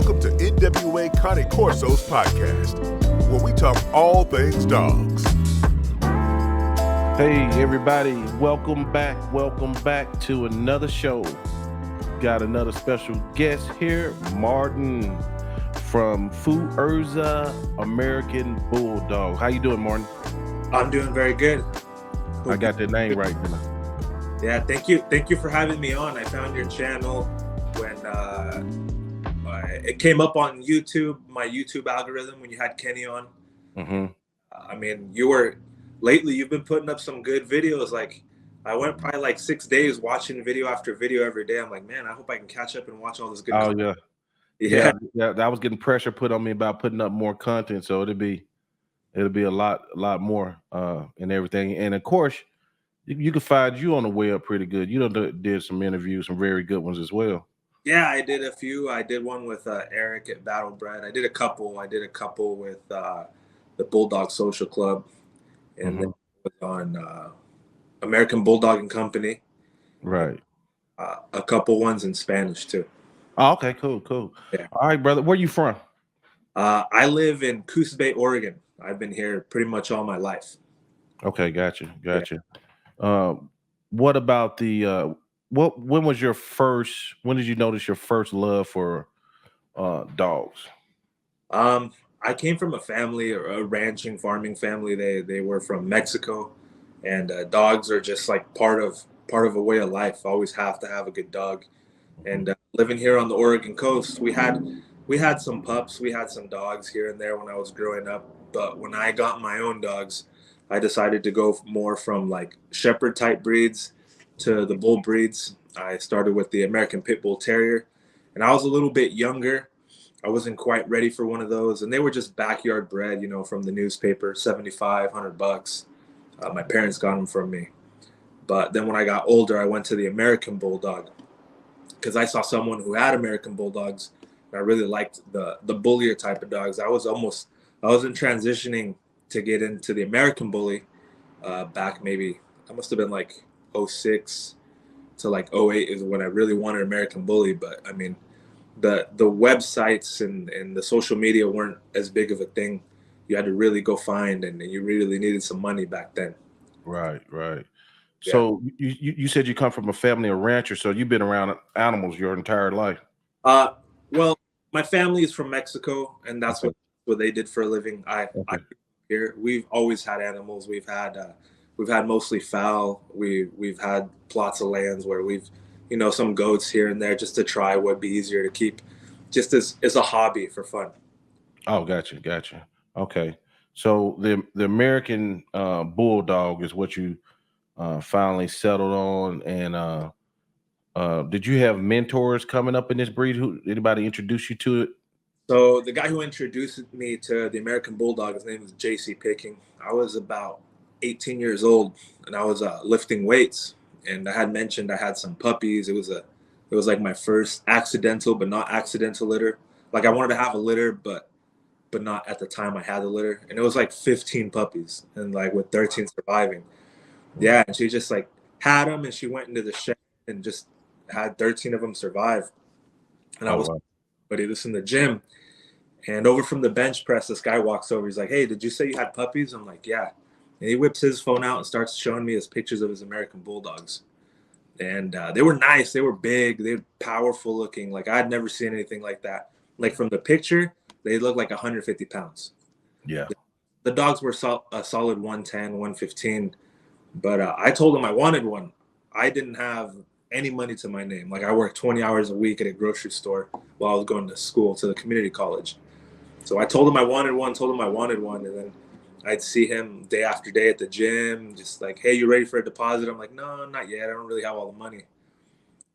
Welcome to NWA Connie Corsos podcast, where we talk all things dogs. Hey everybody, welcome back to another show. Got another special guest here, Martin from Urza American Bulldog. How you doing, Martin? I'm doing very good. I got the name right, didn't I? Yeah, thank you for having me on. I found your channel when it came up on YouTube, my YouTube algorithm, when you had Kenny on. Mm-hmm. I mean, you've been putting up some good videos. Like, I went probably like 6 days watching video after video every day. I'm like, man, I hope I can catch up and watch all this good content. Yeah. I was getting pressure put on me about putting up more content, so it'll be a lot more and everything. And of course, you can find you on the web pretty good. You did some interviews, some very good ones as well. Yeah, I did a few. I did one with Eric at Battlebred. I did a couple with the Bulldog Social Club, and then it was on American Bulldog and Company. Right. A couple ones in Spanish too. Oh, okay, cool. Yeah. All right, brother. Where you from? I live in Coos Bay, Oregon. I've been here pretty much all my life. Okay, gotcha. Yeah. What about the when did you notice your first love for dogs? I came from a ranching farming family. They were from Mexico, and dogs are just like part of a way of life. Always have to have a good dog. And living here on the Oregon coast, we had some pups, we had some dogs here and there when I was growing up. But when I got my own dogs, I decided to go more from like shepherd type breeds to the bull breeds. I started with the American Pit Bull Terrier, and I was a little bit younger. I wasn't quite ready for one of those, and they were just backyard bred, from the newspaper, $75-$100. My parents got them from me. But then when I got older, I went to the American Bulldog because I saw someone who had American Bulldogs, and I really liked the bullier type of dogs. I wasn't transitioning to get into the American Bully back maybe, I must have been like 06 to like 08 is when I really wanted American Bully. But I mean, the websites and the social media weren't as big of a thing. You had to really go find, and you really needed some money back then. Right. Yeah. So you said you come from a family of ranchers, so you've been around animals your entire life. Well, my family is from Mexico, and that's what they did for a living. I here we've always had animals. We've had mostly fowl. We've had plots of lands where we've some goats here and there just to try what'd be easier to keep, just as a hobby for fun. Oh, gotcha. Okay, so the American Bulldog is what you finally settled on, and did you have mentors coming up in this breed? Anybody introduce you to it? So the guy who introduced me to the American Bulldog, his name was J.C. Picking. I was about 18 years old, and I was lifting weights, and I had mentioned I had some puppies. It was like my first accidental but not accidental litter. Like, I wanted to have a litter, but not at the time I had the litter, and it was like 15 puppies, and like with 13 surviving. Yeah, and she just like had them, and she went into the shed and just had 13 of them survive. And I was this in the gym, and over from the bench press, this guy walks over. He's like, "Hey, did you say you had puppies?" I'm like, "Yeah." And he whips his phone out and starts showing me his pictures of his American Bulldogs. And they were nice. They were big. They were powerful looking. Like, I'd never seen anything like that. Like, from the picture, they looked like 150 pounds. Yeah. The dogs were a solid 110, 115. But I told him I wanted one. I didn't have any money to my name. Like, I worked 20 hours a week at a grocery store while I was going to school, to the community college. So I told him I wanted one, and then I'd see him day after day at the gym, just like, "Hey, you ready for a deposit?" I'm like, "No, not yet. I don't really have all the money."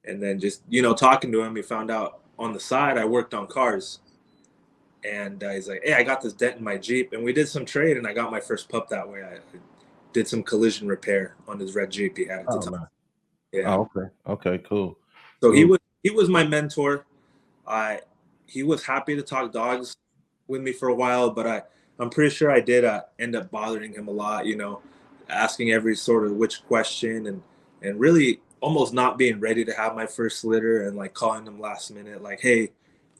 And then just, talking to him, he found out on the side I worked on cars. And he's like, "Hey, I got this dent in my Jeep." And we did some trade, and I got my first pup that way. I did some collision repair on his red Jeep he had at the time. Man. Yeah. Oh, okay, cool. So he was my mentor. He was happy to talk dogs with me for a while, but I'm pretty sure I did end up bothering him a lot, asking every sort of which question, and really almost not being ready to have my first litter, and like calling him last minute, like, "Hey,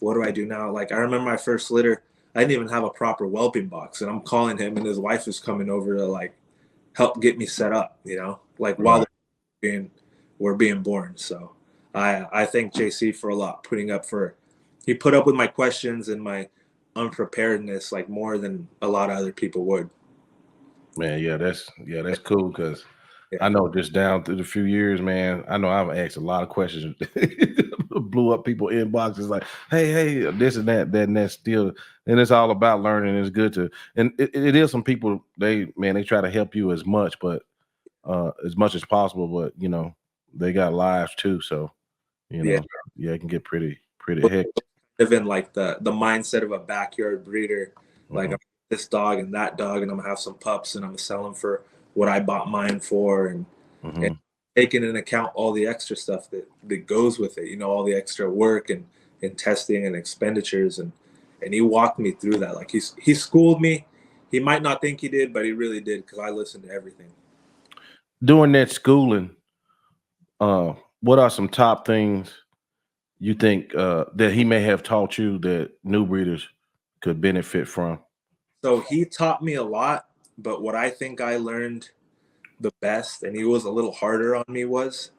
what do I do now? Like, I remember my first litter, I didn't even have a proper whelping box, and I'm calling him, and his wife is coming over to like help get me set up, like while Right. we're being born. So I thank JC for a lot, he put up with my questions and my unpreparedness like more than a lot of other people would. Man, that's cool because Yeah. I know just down through the few years, man, I know I've asked a lot of questions, blew up people inboxes like, hey, this and that, and that's still, and it's all about learning. It's good to, and it is some people, they try to help you as much as possible, but they got lives too. So, Yeah. it can get pretty hectic. Live in like the mindset of a backyard breeder. Like, Mhm. I'm this dog and that dog, and I'm gonna have some pups, and I'm gonna sell them for what I bought mine for, and Mhm. taking into account all the extra stuff that goes with it. All the extra work and testing and expenditures, and he walked me through that. Like, he schooled me. He might not think he did, but he really did, because I listened to everything. During that schooling, uh, what are some top things you think that he may have taught you that new breeders could benefit from? So he taught me a lot, but what I think I learned the best, and he was a little harder on me, was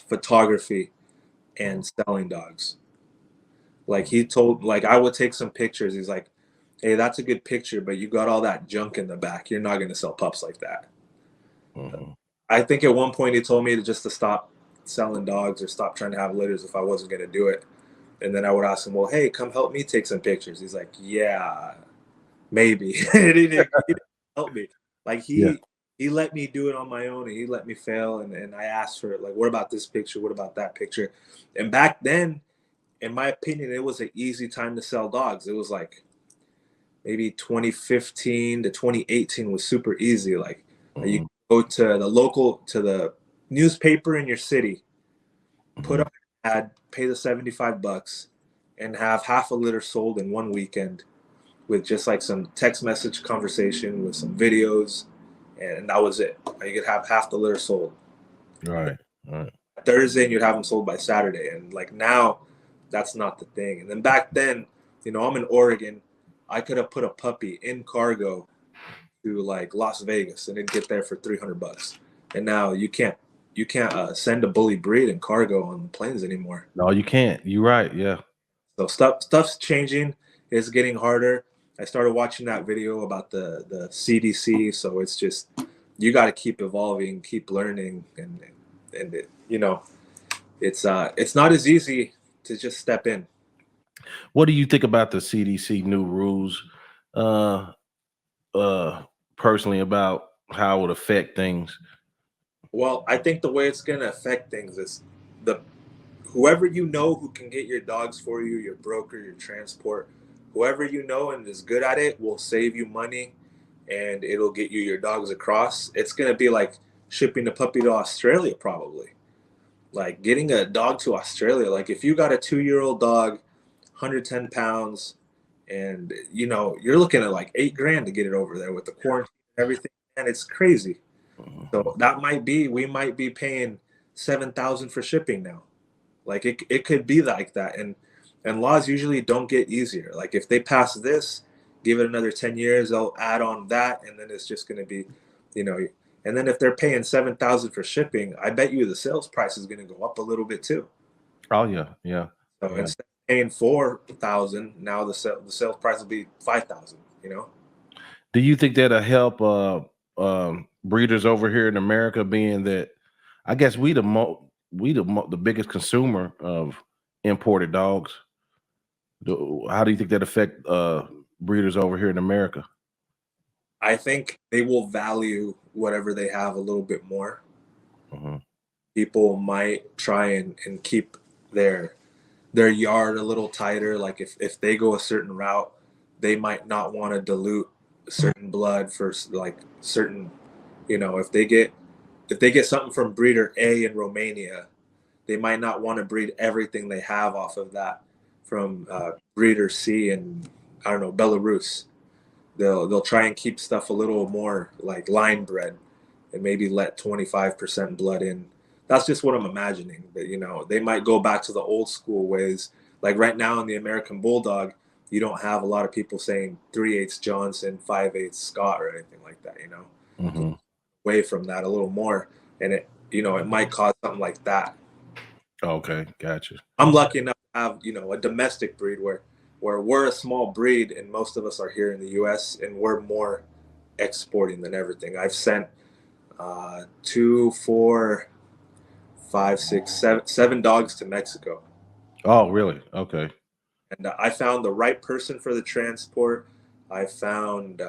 photography and selling dogs. Like, I would take some pictures. He's like, "Hey, that's a good picture, but you got all that junk in the back. You're not going to sell pups like that." Mhm. I think at one point he told me to stop selling dogs or stop trying to have litters if I wasn't going to do it. And then I would ask him, "Well, hey, come help me take some pictures." He's like, "Yeah, maybe." He didn't help me. Like, Yeah. he let me do it on my own, and he let me fail. And I asked for it. Like, what about this picture? What about that picture? And back then, in my opinion, it was an easy time to sell dogs. It was like maybe 2015 to 2018 was super easy. Like, you Mhm. go to the newspaper in your city, put Mhm. up an ad, pay the $75, and have half a litter sold in one weekend with just like some text message conversation with some videos, and that was it. You could have half the litter sold Right. Right. Thursday, and you'd have them sold by Saturday. And like now, that's not the thing. And then back then, I'm in Oregon. I could have put a puppy in cargo to like Las Vegas, and it'd get there for $300. And now you can't send a bully breed in cargo on planes anymore. No, you can't. You're right. Yeah. So stuff's changing. It's getting harder. I started watching that video about the CDC. So it's just, you got to keep evolving, keep learning, and it's not as easy to just step in. What do you think about the CDC new rules? Uh, Personally, about how it would affect things. Well, I think the way it's going to affect things is the whoever who can get your dogs for you, your broker, your transport, whoever and is good at it will save you money, and it'll get you your dogs across. It's going to be like shipping a puppy to Australia, probably. Like getting a dog to Australia. Like, if you got a 2-year-old dog, 110 pounds, and you're looking at like 8 grand to get it over there with the quarantine and everything. And it's crazy. So Mhm. we might be paying 7,000 for shipping now. Like, it could be like that. And laws usually don't get easier. Like, if they pass this, give it another 10 years, they'll add on that, and then it's just going to be, you know, and then if they're paying 7,000 for shipping, I bet you the sales price is going to go up a little bit too. Oh yeah, yeah, So yeah. instead of paying 4,000, now the sales price will be 5,000. Do you think that'll help breeders over here in America, being that I guess the biggest consumer of imported dogs? How do you think that affect breeders over here in America? I think they will value whatever they have a little bit more. Mhm. People might try and keep their yard a little tighter. Like, if they go a certain route, they might not want to dilute certain blood for like certain, if they get something from breeder A in Romania, they might not want to breed everything they have off of that from breeder C in, I don't know, Belarus. They'll try and keep stuff a little more like line bred, and maybe let 25% blood in. That's just what I'm imagining. That they might go back to the old school ways, like right now in the American Bulldog, you don't have a lot of people saying 3/8 Johnson, 5/8 Scott or anything like that, you know. Mm-hmm. Away from that a little more, and it, you know, it might cause something like that. Okay, gotcha. I'm lucky enough to have, you know, a domestic breed where we're a small breed and most of us are here in the US and we're more exporting than everything. I've sent 2, 4, 5, 6, 7 dogs to Mexico. Oh, really? Okay. And I found the right person for the transport. I found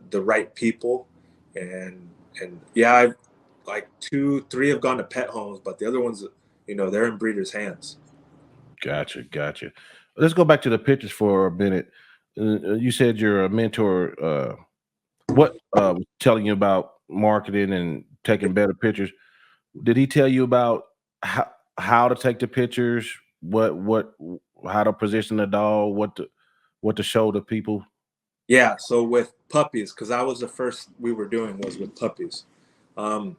the right people, and yeah, I've like 2, 3 have gone to pet homes, but the other ones, you know, they're in breeders' hands. Gotcha. Let's go back to the pictures for a minute. You said you're a mentor. What was telling you about marketing and taking better pictures? Did he tell you about how to take the pictures? What how to position the dog? What to show the people? Yeah, so with puppies, because that was the first we were doing was with puppies. Um,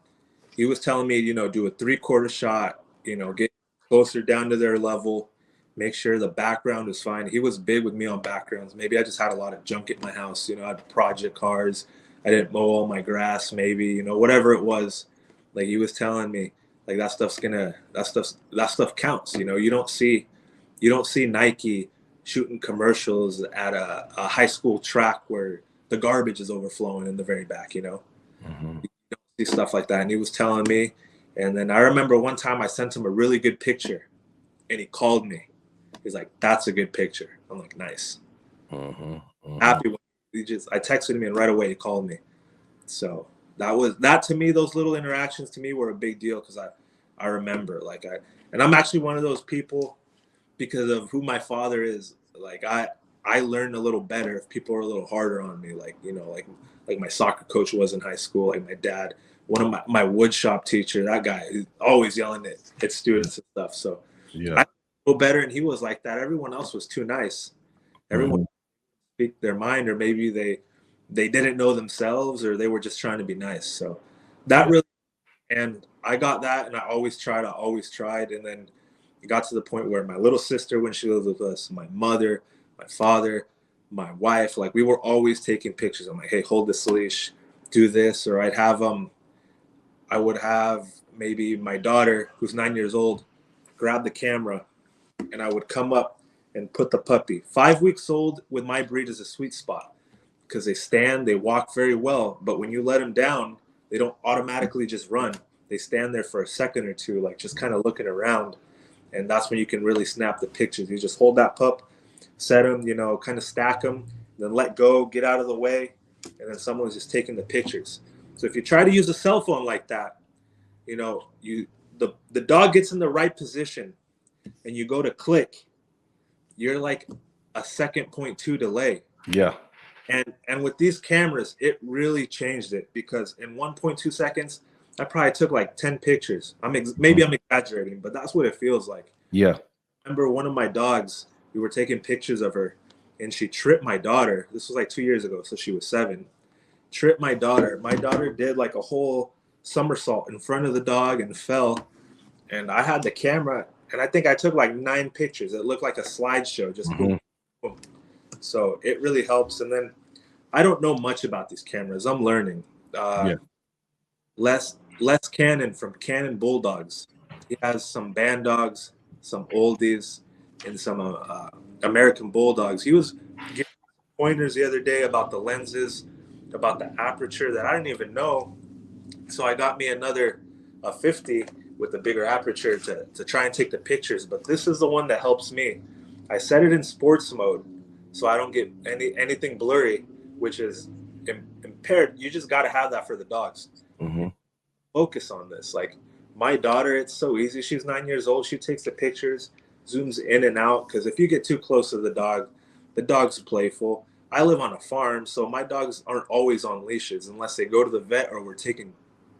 he was telling me, you know, do a 3/4 shot, you know, get closer down to their level, make sure the background is fine. He was big with me on backgrounds. Maybe I just had a lot of junk at my house, you know, I had project cars. I didn't mow all my grass, maybe, you know, whatever it was. Like he was telling me, like that stuff counts, you know. You don't see Nike shooting commercials at a high school track where the garbage is overflowing in the very back, you know. Mm-hmm. See stuff like that. And he was telling me. And then I remember one time I sent him a really good picture and he called me. He's like, "That's a good picture." I'm like, "Nice." Mm-hmm. Mm-hmm. Happy when I texted him and right away he called me. So that to me, those little interactions to me were a big deal because I remember and I'm actually one of those people because of who my father is. Like I learn a little better if people are a little harder on me. Like, you know, like my soccer coach was in high school, like my dad, one of my wood shop teacher, that guy is always yelling at students and stuff. So Yeah. I feel better, and he was like that. Everyone else was too nice. Everyone Mm-hmm. speak their mind, or maybe they didn't know themselves, or they were just trying to be nice. So that Yeah. really, and I got that, and I always tried, and then it got to the point where my little sister, when she lived with us, my mother, my father, my wife, like we were always taking pictures. I'm like, "Hey, hold this leash, do this," or I would have maybe my daughter, who's 9 years old, grab the camera, and I would come up and put the puppy. 5 weeks old with my breed is a sweet spot because they walk very well, but when you let them down, they don't automatically just run. They stand there for a second or two, like just kind of looking around. And that's when you can really snap the pictures. You just hold that pup, set them, you know, kind of stack them, then let go, get out of the way, and then someone's just taking the pictures. So if you try to use a cell phone like that, you know, the dog gets in the right position and you go to click, you're like a second point two delay. Yeah. And with these cameras, it really changed it because in 1.2 seconds, I probably took like 10 pictures. Maybe I'm exaggerating, but that's what it feels like. Yeah. I remember one of my dogs, we were taking pictures of her and she tripped my daughter. This was like 2 years ago, so she was 7. Tripped my daughter. My daughter did like a whole somersault in front of the dog and fell. And I had the camera, and I think I took like 9 pictures. It looked like a slideshow, just Mm-hmm. boom, boom. So it really helps. And then I don't know much about these cameras. I'm learning. Yeah. Les Cannon from Cannon Bulldogs. He has some band dogs, some oldies, and some American Bulldogs. He was giving pointers the other day about the lenses, about the aperture that I didn't even know. So I got me another 50 with a bigger aperture to try and take the pictures. But this is the one that helps me. I set it in sports mode so I don't get anything blurry, which is impaired. You just got to have that for the dogs. Mm-hmm. Focus on this. Like my daughter, it's so easy. She's 9 years old. She takes the pictures, zooms in and out. Because if you get too close to the dog's playful. I live on a farm, so my dogs aren't always on leashes unless they go to the vet or we're taking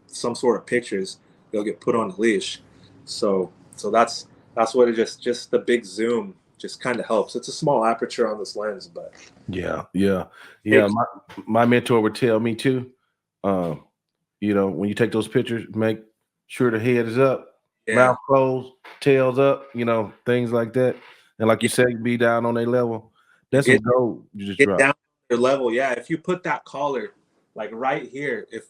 some sort of pictures. They'll get put on a leash. So that's what it just the big zoom just kind of helps. It's a small aperture on this lens, but Yeah. My mentor would tell me too. You know, when you take those pictures, make sure the head is up, yeah, mouth closed, tails up, you know, things like that. and like you said, be down on their level. That's some gold you just get dropped. down to their level. Yeah, if you put that collar like right here, if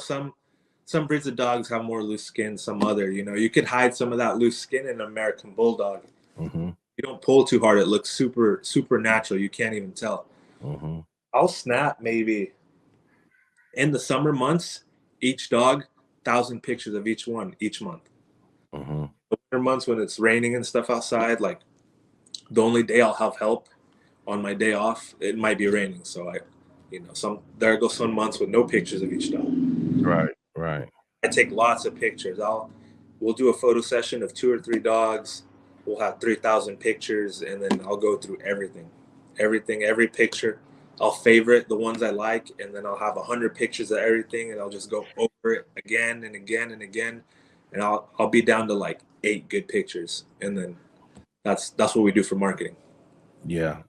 some breeds of dogs have more loose skin, some other, you could hide some of that loose skin in an American Bulldog. Mm-hmm. You don't pull too hard, it looks super, super natural. You can't even tell. Mm-hmm. I'll snap maybe in the summer months, each dog, 1,000 pictures of each one each month. Mm-hmm. The winter months when it's raining and stuff outside, like the only day I'll have help on my day off, it might be raining. So there go some months with no pictures of each dog. Right. I take lots of pictures. We'll do a photo session of 2 or 3 dogs. We'll have 3,000 pictures, and then I'll go through everything, every picture. I'll favorite the ones I like, and then I'll have 100 pictures of everything, and I'll just go over it again and again and again, and I'll be down to like 8 good pictures, and then that's what we do for marketing. Yeah.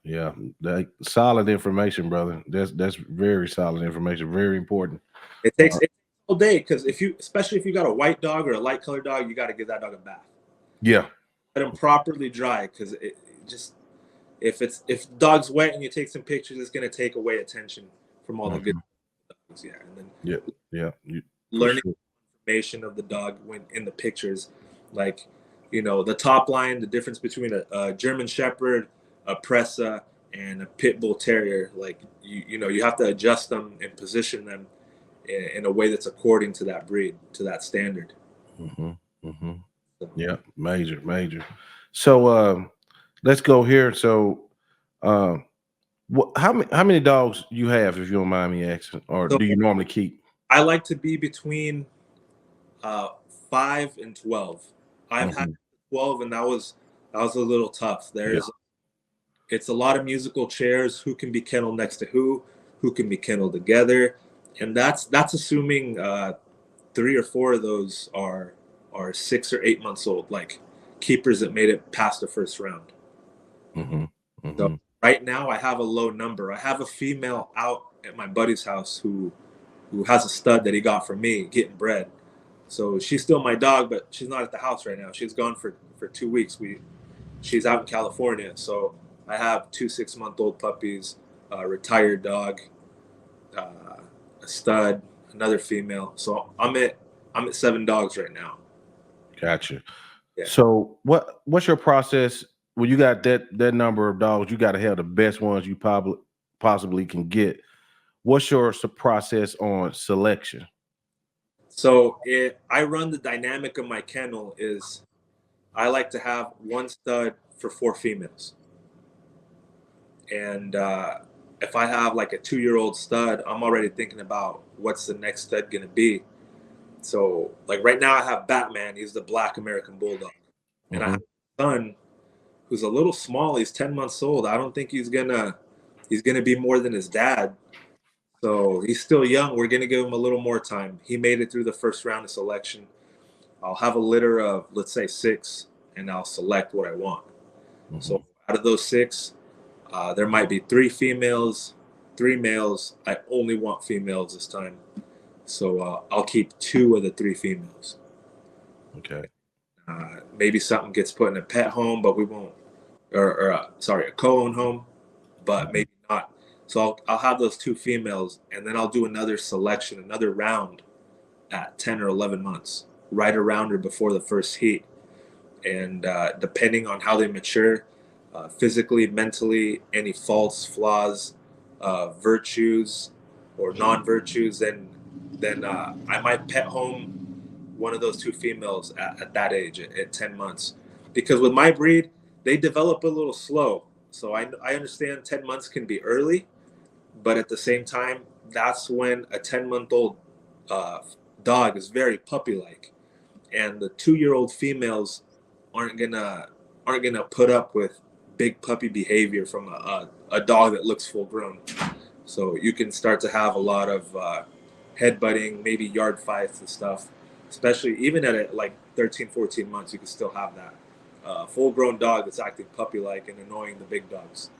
That solid information, brother. That's very solid information. Very important. It takes all day because especially if you got a white dog or a light colored dog, you got to give that dog a bath. Yeah. Let him properly dry because it just if the dog's wet and you take some pictures, it's gonna take away attention from all the good dogs. Yeah, and then learning information of the dog when in the pictures, like the top line, the difference between a German Shepherd, a Presa, and a Pit Bull Terrier. Like you have to adjust them and position them in a way that's according to that breed, to that standard. Mm-hmm. Mm-hmm. Yeah, major. So let's go here. So how many dogs you have, if you don't mind me asking, or do you normally keep? I like to be between 5 and 12. I've had 12, and that was a little tough. It's a lot of musical chairs. Who can be kenneled next to who can be kenneled together, and that's assuming 3 or 4 of those are 6 or 8 months old, like keepers that made it past the first round. Mm-hmm. Mm-hmm. So right now I have a low number. I have a female out at my buddy's house who has a stud that he got from me getting bred. So she's still my dog, but she's not at the house right now. She's gone for 2 weeks. She's out in California. So I have 2 6-month-old puppies, a retired dog, a stud, another female. So I'm at 7 dogs right now. Gotcha. Yeah. So what's your process when you got that number of dogs? You got to have the best ones you possibly can get. What's your process on selection? So I run the dynamic of my kennel is I like to have 1 stud for 4 females. And if I have like a 2-year-old stud, I'm already thinking about what's the next stud going to be. So like right now I have Batman. He's the black American Bulldog. And I have a son who's a little small. He's 10 months old. I don't think he's gonna be more than his dad. So he's still young. We're going to give him a little more time. He made it through the first round of selection. I'll have a litter of, let's say, 6, and I'll select what I want. Mm-hmm. So out of those 6, there might be 3 females, 3 males. I only want females this time. So I'll keep 2 of the 3 females. Okay. Maybe something gets put in a pet home, but we won't, a co-owned home, but maybe not. So I'll have those 2 females, and then I'll do another selection, another round at 10 or 11 months, right around or before the first heat. And depending on how they mature, physically, mentally, any faults, flaws, virtues, or non-virtues, then I might pet home one of those 2 females at that age, at 10 months. Because with my breed, they develop a little slow. So I understand 10 months can be early, but at the same time, that's when a 10-month-old dog is very puppy-like, and the 2-year-old females aren't gonna put up with big puppy behavior from a dog that looks full-grown. So you can start to have a lot of headbutting, maybe yard fights and stuff. Especially even at like 13, 14 months, you can still have that full-grown dog that's acting puppy-like and annoying the big dogs.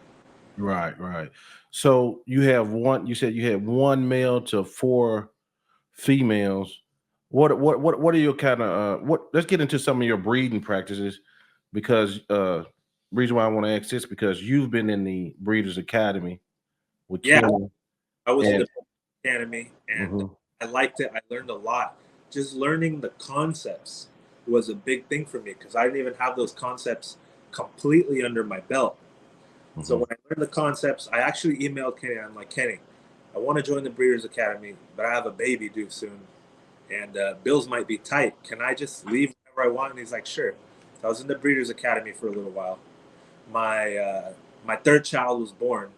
Right. So you have you said you had 1 male to 4 females. What are your kind of let's get into some of your breeding practices, because reason why I want to ask this because you've been in the Breeders' Academy with Yeah, Kenny. I was in And the academy, and mhm, I liked it. I learned a lot. Just learning the concepts was a big thing for me because I didn't even have those concepts completely under my belt. So mhm, when I learned the concepts, I actually emailed Kenny. I'm like, Kenny, I want to join the Breeders' Academy, but I have a baby due soon, and bills might be tight. Can I just leave whenever I want? And he's like, sure. So I was in the Breeders' Academy for a little while. My third child was born,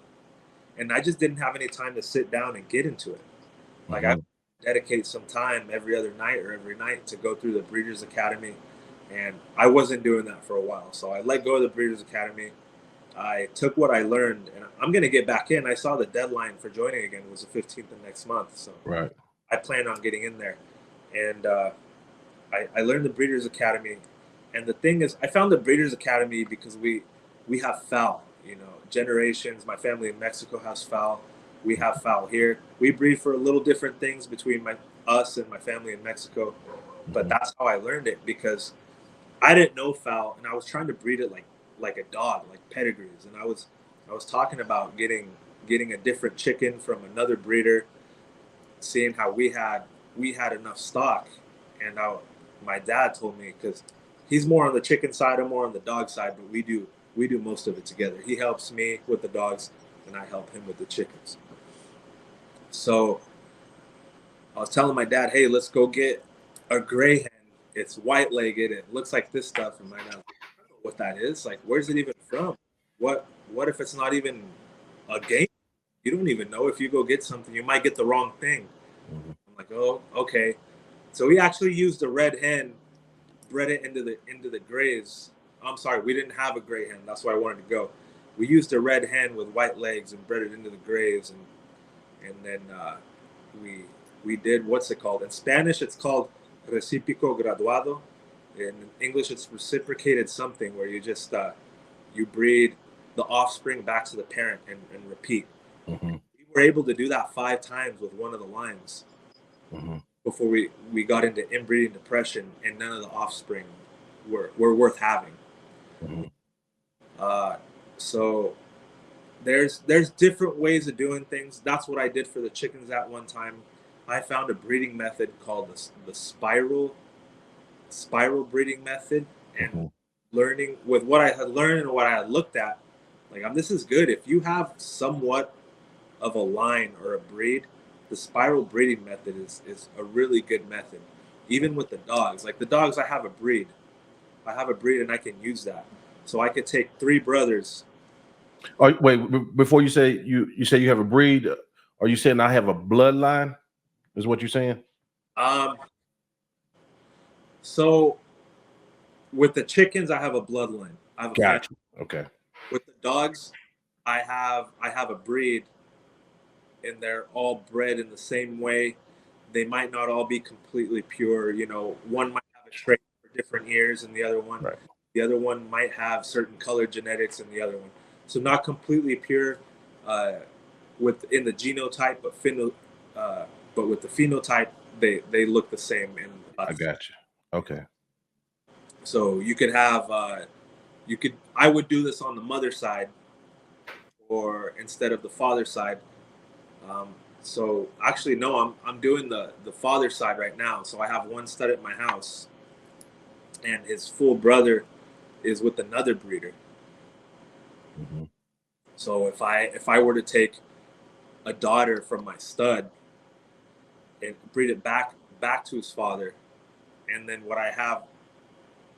and I just didn't have any time to sit down and get into it. Like I mhm. dedicate some time every other night or every night to go through the Breeders' Academy, and I wasn't doing that for a while. So I let go of the Breeders' Academy. I took what I learned, and I'm going to get back in. I saw the deadline for joining again was the 15th of next month, so Right. I plan on getting in there. And I learned the Breeders' Academy, and the thing is, I found the Breeders' Academy because we have fowl. You know, generations. My family in Mexico has fowl. We have fowl here. We breed for a little different things between us and my family in Mexico, but Mhm, that's how I learned it because I didn't know fowl, and I was trying to breed it like a dog, like pedigrees, and I was talking about getting a different chicken from another breeder, seeing how we had enough stock, and my dad told me because he's more on the chicken side, I'm more on the dog side, but we do most of it together. He helps me with the dogs, and I help him with the chickens. So I was telling my dad, hey, let's go get a gray hen. It's white legged. It looks like this stuff. And my dad's like, I don't know what that is. Like, where's it even from? What if it's not even a game? You don't even know. If you go get something, you might get the wrong thing. mhm. I'm like, oh, okay. So we actually used a red hen, bred it into the grays. I'm sorry, we didn't have a gray hen. That's why I wanted to go. We used a red hen with white legs and bred it into the grays, and then we did what's it called in Spanish? It's called reciproco graduado. In English, it's reciprocated something where you just you breed the offspring back to the parent and repeat. Mhm, We were able to do that 5 times with one of the lines mhm, before we got into inbreeding depression, and none of the offspring were worth having. mhm. Uh, so there's different ways of doing things. That's what I did for the chickens at one time. I found a breeding method called the spiral breeding method, and Mhm. learning with what I had learned and what I had looked at, like this is good. If you have somewhat of a line or a breed, the spiral breeding method is a really good method. Even with the dogs, like the dogs, I have a breed, and I can use that. So I could take three brothers. Oh, wait, before you say you say you have a breed, are you saying I have a bloodline? Is what you're saying? Um, so with the chickens, I have a bloodline. I have a family. Gotcha. Okay. With the dogs, I have a breed, and they're all bred in the same way. They might not all be completely pure. You know, one might have a trait for different ears, and Right. the other one might have certain color genetics, and the other one. So not completely pure, uh, within the genotype, but with the phenotype, they look the same in I us. got you. Okay. So you could have I would do this on the mother side or instead of the father side. Um, so actually, no, I'm doing the father side right now. So I have one stud at my house, and his full brother is with another breeder. Mhm, So if I were to take a daughter from my stud and breed it back to his father, and then what I have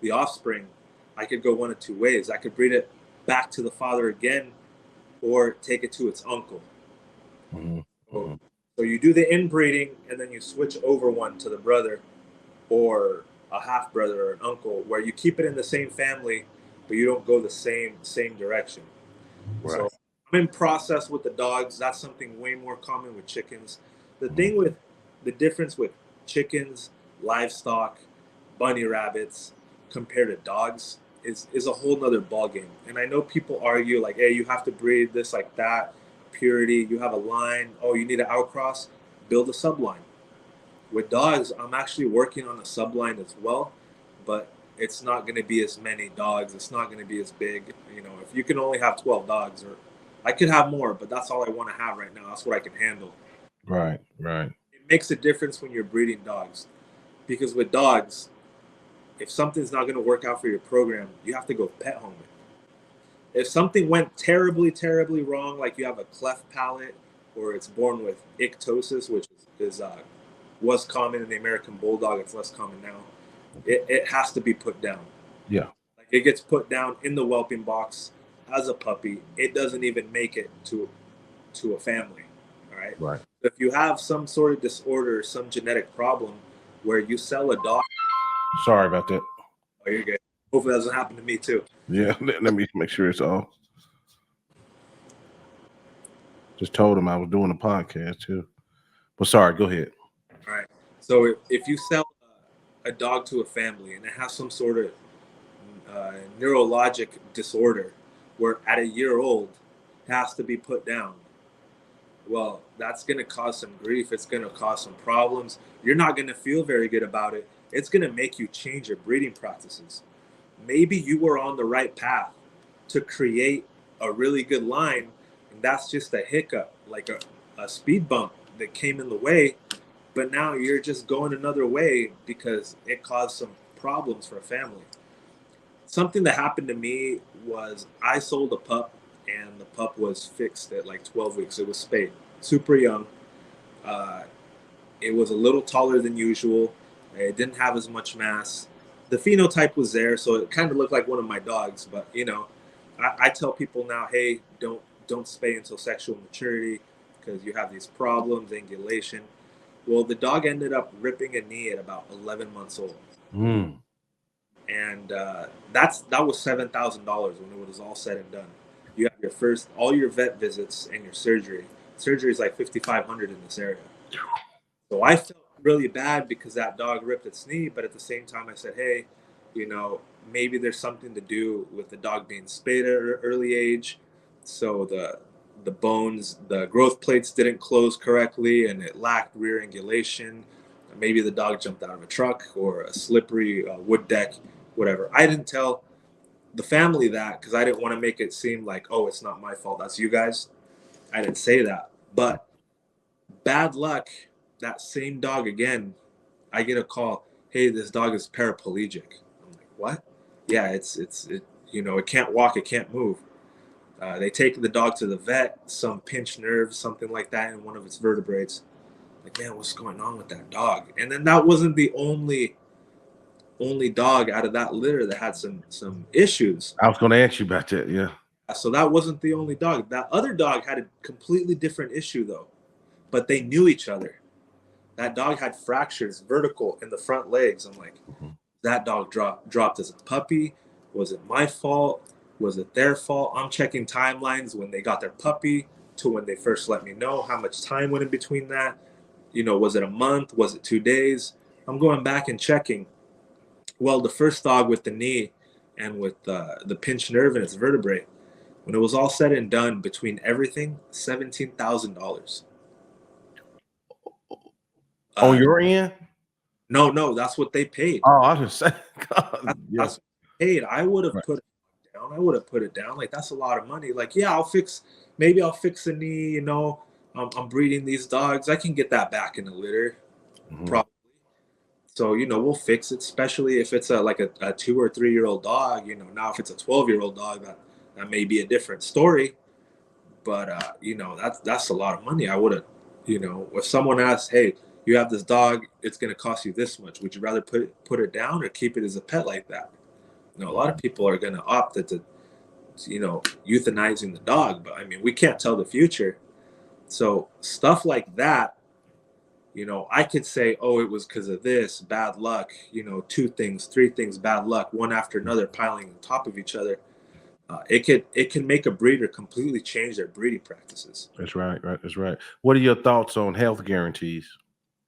the offspring, I could go one of two ways. I could breed it back to the father again, or take it to its uncle. mhm, So, mhm. so you do the inbreeding, and then you switch over one to the brother or a half brother or an uncle, where you keep it in the same family, but you don't go the same direction. Right. So I'm in process with the dogs. That's something way more common with chickens. The Mhm, thing with the difference with chickens, livestock, bunny rabbits compared to dogs is a whole nother ballgame. And I know people argue like, hey, you have to breed this like that, purity, you have a line, oh, you need an outcross, build a subline. With dogs, I'm actually working on a subline as well, but it's not going to be as many dogs. It's not going to be as big. You know, if you can only have 12 dogs, or I could have more, but that's all I want to have right now. That's what I can handle. Right. It makes a difference when you're breeding dogs, because with dogs, if something's not going to work out for your program, you have to go pet home it. If something went terribly, terribly wrong, like you have a cleft palate or it's born with ictosis, which was common in the American Bulldog, it's less common now, it has to be put down. Yeah. Like it gets put down in the whelping box as a puppy. It doesn't even make it to a family. All right. Right. If you have some sort of disorder, some genetic problem where you sell a dog. Sorry about that. Oh, you're good. Hopefully that doesn't happen to me too. Yeah, let me make sure it's off. Just told him I was doing a podcast too. But sorry, go ahead. All right. So if you sell a dog to a family and it has some sort of neurologic disorder where at a year old it has to be put down, well, that's going to cause some grief. It's going to cause some problems. You're not going to feel very good about it. It's going to make you change your breeding practices. Maybe you were on the right path to create a really good line, and that's just a hiccup, like a speed bump that came in the way, but now you're just going another way because it caused some problems for a family. Something that happened to me was I sold a pup, and the pup was fixed at like 12 weeks. It was spayed, super young. It was a little taller than usual. It didn't have as much mass. The phenotype was there, so it kind of looked like one of my dogs. But you know, I tell people now, hey, don't spay until sexual maturity because you have these problems, angulation. Well, the dog ended up ripping a knee at about 11 months old. And that was $7,000 when it was all said and done. You have all your vet visits and your surgery. Surgery is like $5,500 in this area. So I felt really bad because that dog ripped its knee, but at the same time I said, hey, you know, maybe there's something to do with the dog being spayed at an early age. So the bones, the growth plates didn't close correctly and it lacked rear angulation. Maybe the dog jumped out of a truck or a slippery wood deck, whatever. I didn't tell the family that because I didn't want to make it seem like, oh, it's not my fault, that's you guys. I didn't say that. But bad luck, that same dog again, I get a call, hey, this dog is paraplegic. I'm like, what? Yeah, it you know, it can't walk, it can't move. They take the dog to the vet, some pinched nerve, something like that in one of its vertebrae. Like, man, what's going on with that dog? And then that wasn't the only dog out of that litter that had some issues. I was going to ask you about that, yeah. So that wasn't the only dog. That other dog had a completely different issue, though. But they knew each other. That dog had fractures vertical in the front legs. I'm like, that dog dropped as a puppy. Was it my fault? Was it their fault? I'm checking timelines when they got their puppy to when they first let me know. How much time went in between that? You know, was it a month? Was it 2 days? I'm going back and checking. Well, the first dog with the knee and with the pinched nerve in its vertebrae, when it was all said and done, between everything, $17,000. On your end? No, that's what they paid. Oh, I was just saying. That's what they paid. I would have put it down. I would have put it down. Like, that's a lot of money. Like, yeah, maybe I'll fix the knee, you know. I'm breeding these dogs. I can get that back in the litter, probably. So, you know, we'll fix it, especially if it's like a 2 or 3 year old dog. You know, now if it's a 12-year-old dog, that may be a different story. But you know, that's a lot of money. I would have, you know, if someone asks, hey, you have this dog, it's going to cost you this much. Would you rather put it down or keep it as a pet like that? You know, a lot of people are going to opt to, you know, euthanizing the dog. But I mean, we can't tell the future. So stuff like that, you know, I could say, oh, it was because of this, bad luck, you know, 2 things, 3 things, bad luck, one after another piling on top of each other. It can make a breeder completely change their breeding practices. That's right. That's right. What are your thoughts on health guarantees?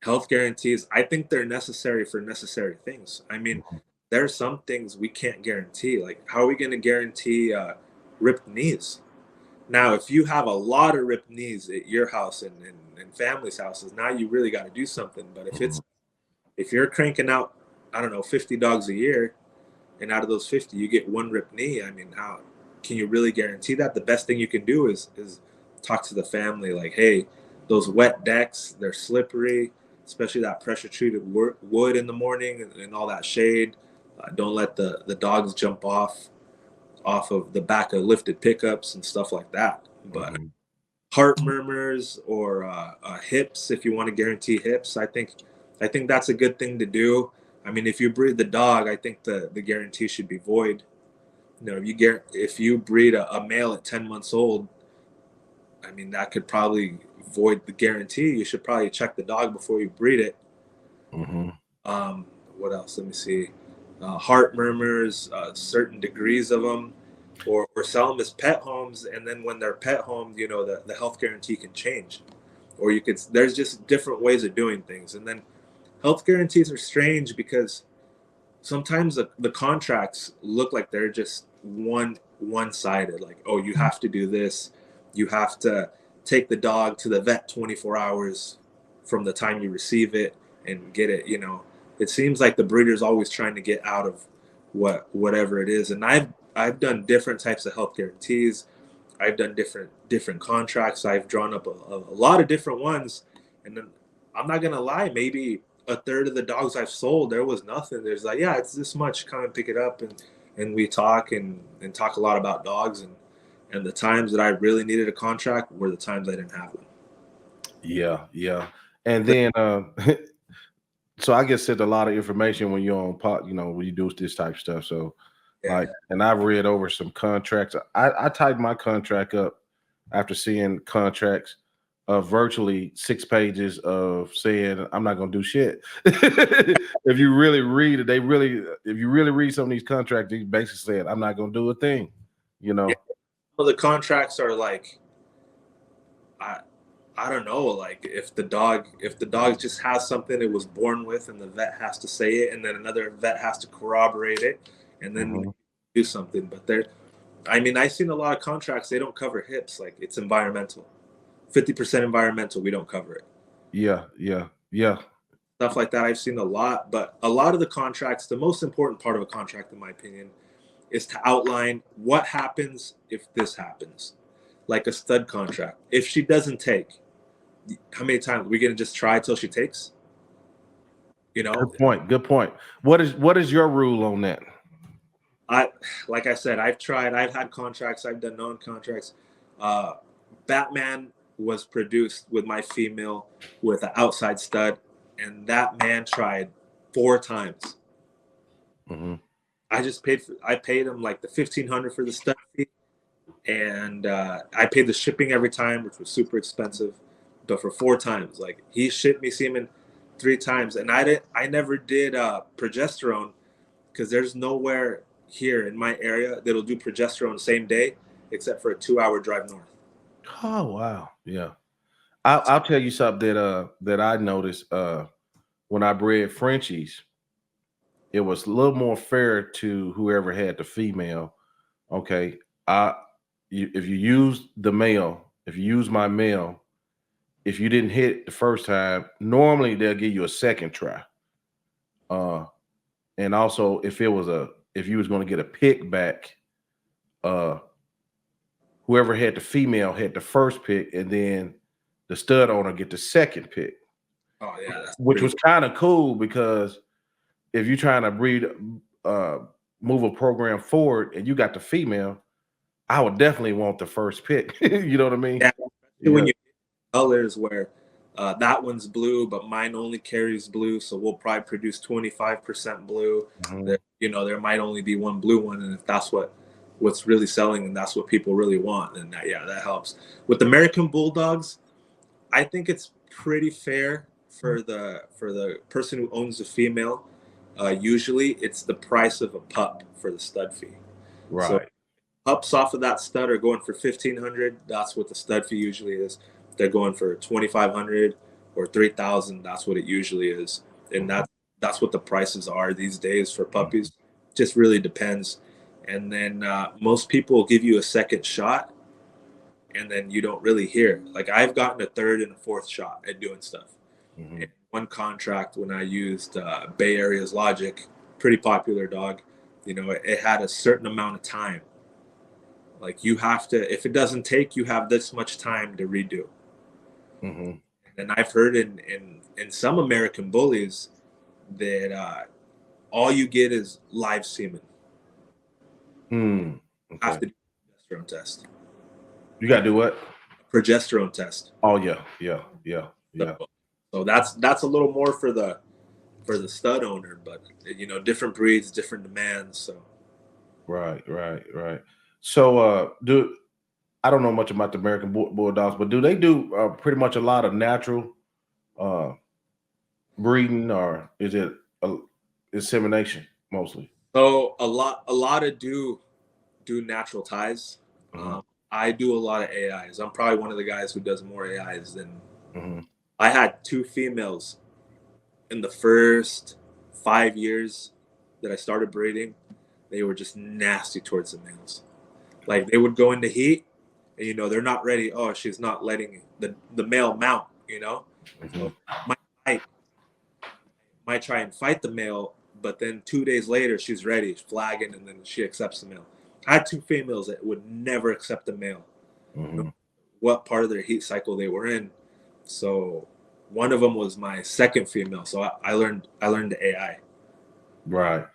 Health guarantees, I think they're necessary for necessary things. I mean, there are some things we can't guarantee. Like, how are we going to guarantee ripped knees? Now, if you have a lot of ripped knees at your house and families' houses, now you really got to do something. But if you're cranking out, I don't know, 50 dogs a year, and out of those 50 you get one ripped knee, I mean, how can you really guarantee that? The best thing you can do is talk to the family, like, hey, those wet decks, they're slippery, especially that pressure treated wood in the morning and all that shade. Don't let the dogs jump off of the back of lifted pickups and stuff like that. But Mm-hmm. heart murmurs or hips, if you want to guarantee hips, I think that's a good thing to do. I mean, if you breed the dog, I think the guarantee should be void. If you breed a male at 10 months old, I mean, that could probably void the guarantee. You should probably check the dog before you breed it. Mm-hmm. What else? Let me see. Heart murmurs, certain degrees of them, or sell them as pet homes. And then when they're pet homes, the health guarantee can change. Or there's just different ways of doing things. And then health guarantees are strange because sometimes the contracts look like they're just one-sided. Like, oh, you have to do this. You have to take the dog to the vet 24 hours from the time you receive it and get it. It seems like the breeder's always trying to get out of whatever it is. And I've done different types of health guarantees. I've done different contracts. I've drawn up a lot of different ones. And then I'm not gonna lie, maybe a third of the dogs I've sold, there was nothing. There's like, yeah, it's this much. Come and pick it up, and we talk and talk a lot about dogs. And the times that I really needed a contract were the times I didn't have one. Yeah, yeah. And then so I get sent a lot of information when you're on pot, when you do this type of stuff. So Yeah. and I've read over some contracts. I typed my contract up after seeing contracts of virtually 6 pages of saying I'm not gonna do shit. If you really read it, if you really read some of these contracts, they basically said I'm not gonna do a thing, Yeah. Well, the contracts are like, I don't know, like if the dog just has something it was born with and the vet has to say it and then another vet has to corroborate it and then do something. But I've seen a lot of contracts, they don't cover hips. Like, it's environmental, 50% environmental, we don't cover it. Yeah, yeah, yeah. Stuff like that I've seen a lot. But a lot of the contracts, the most important part of a contract, in my opinion, is to outline what happens if this happens. Like a stud contract, if she doesn't take, how many times are we gonna just try till she takes? Good point. Good point. What is your rule on that? Like I said, I've had contracts, I've done non-contracts. Batman was produced with my female with an outside stud, and that man tried 4 times. Mm-hmm. I paid him like the $1,500 for the stud fee, and I paid the shipping every time, which was super expensive. But for 4 times, like, he shipped me semen 3 times, and I never did progesterone because there's nowhere here in my area that'll do progesterone same day except for a 2-hour drive north. Oh wow, yeah. I'll tell you something that I noticed when I bred Frenchies. It was a little more fair to whoever had the female. Okay, if you use the male, if you use my male, if you didn't hit the first time, normally they'll give you a second try. And also if you was going to get a pick back, whoever had the female had the first pick, and then the stud owner get the second pick. Oh yeah, which was kind of cool because if you're trying to breed, move a program forward, and you got the female, I would definitely want the first pick. You know what I mean? Yeah. When you colors where that one's blue, but mine only carries blue, so we'll probably produce 25% blue. Mm-hmm. There might only be one blue one, and if that's what's really selling and that's what people really want, then that helps. With American Bulldogs, I think it's pretty fair for the person who owns the female. Usually it's the price of a pup for the stud fee. Right. So pups off of that stud are going for $1,500. That's what the stud fee usually is. They're going for $2,500 or $3,000. That's what it usually is, and that's what the prices are these days for puppies. Just really depends. And then most people will give you a second shot, and then you don't really hear. Like, I've gotten a third and a fourth shot at doing stuff. Mm-hmm. In one contract, when I used Bay Area's Logic, pretty popular dog, You know, it had a certain amount of time. Like you have to, if it doesn't take, you have this much time to redo. Mm-hmm. And I've heard in some American bullies that all you get is live semen. Mm. You have Okay. to do a progesterone test. You gotta do what? Progesterone test. Oh yeah. So, so that's a little more for the stud owner, but you know, different breeds, different demands. So Right. So do I don't know much about the American Bulldogs, but do they do pretty much a lot of natural uh, breeding, or is it insemination mostly? so a lot of do natural ties. Hmm. I do a lot of AIs. I'm probably one of the guys who does more AIs than Hmm. I had two females in the first 5 years that I started breeding. They were just nasty towards the males. Like they would go into heat, and you know they're not ready. Oh, she's not letting the male mount. You know, Hmm. so might fight, might try and fight the male, but then 2 days later she's ready, flagging, and then she accepts the male. I had two females that would never accept the male, no Hmm. matter what part of their heat cycle they were in. So one of them was my second female. So I learned the AI. Right.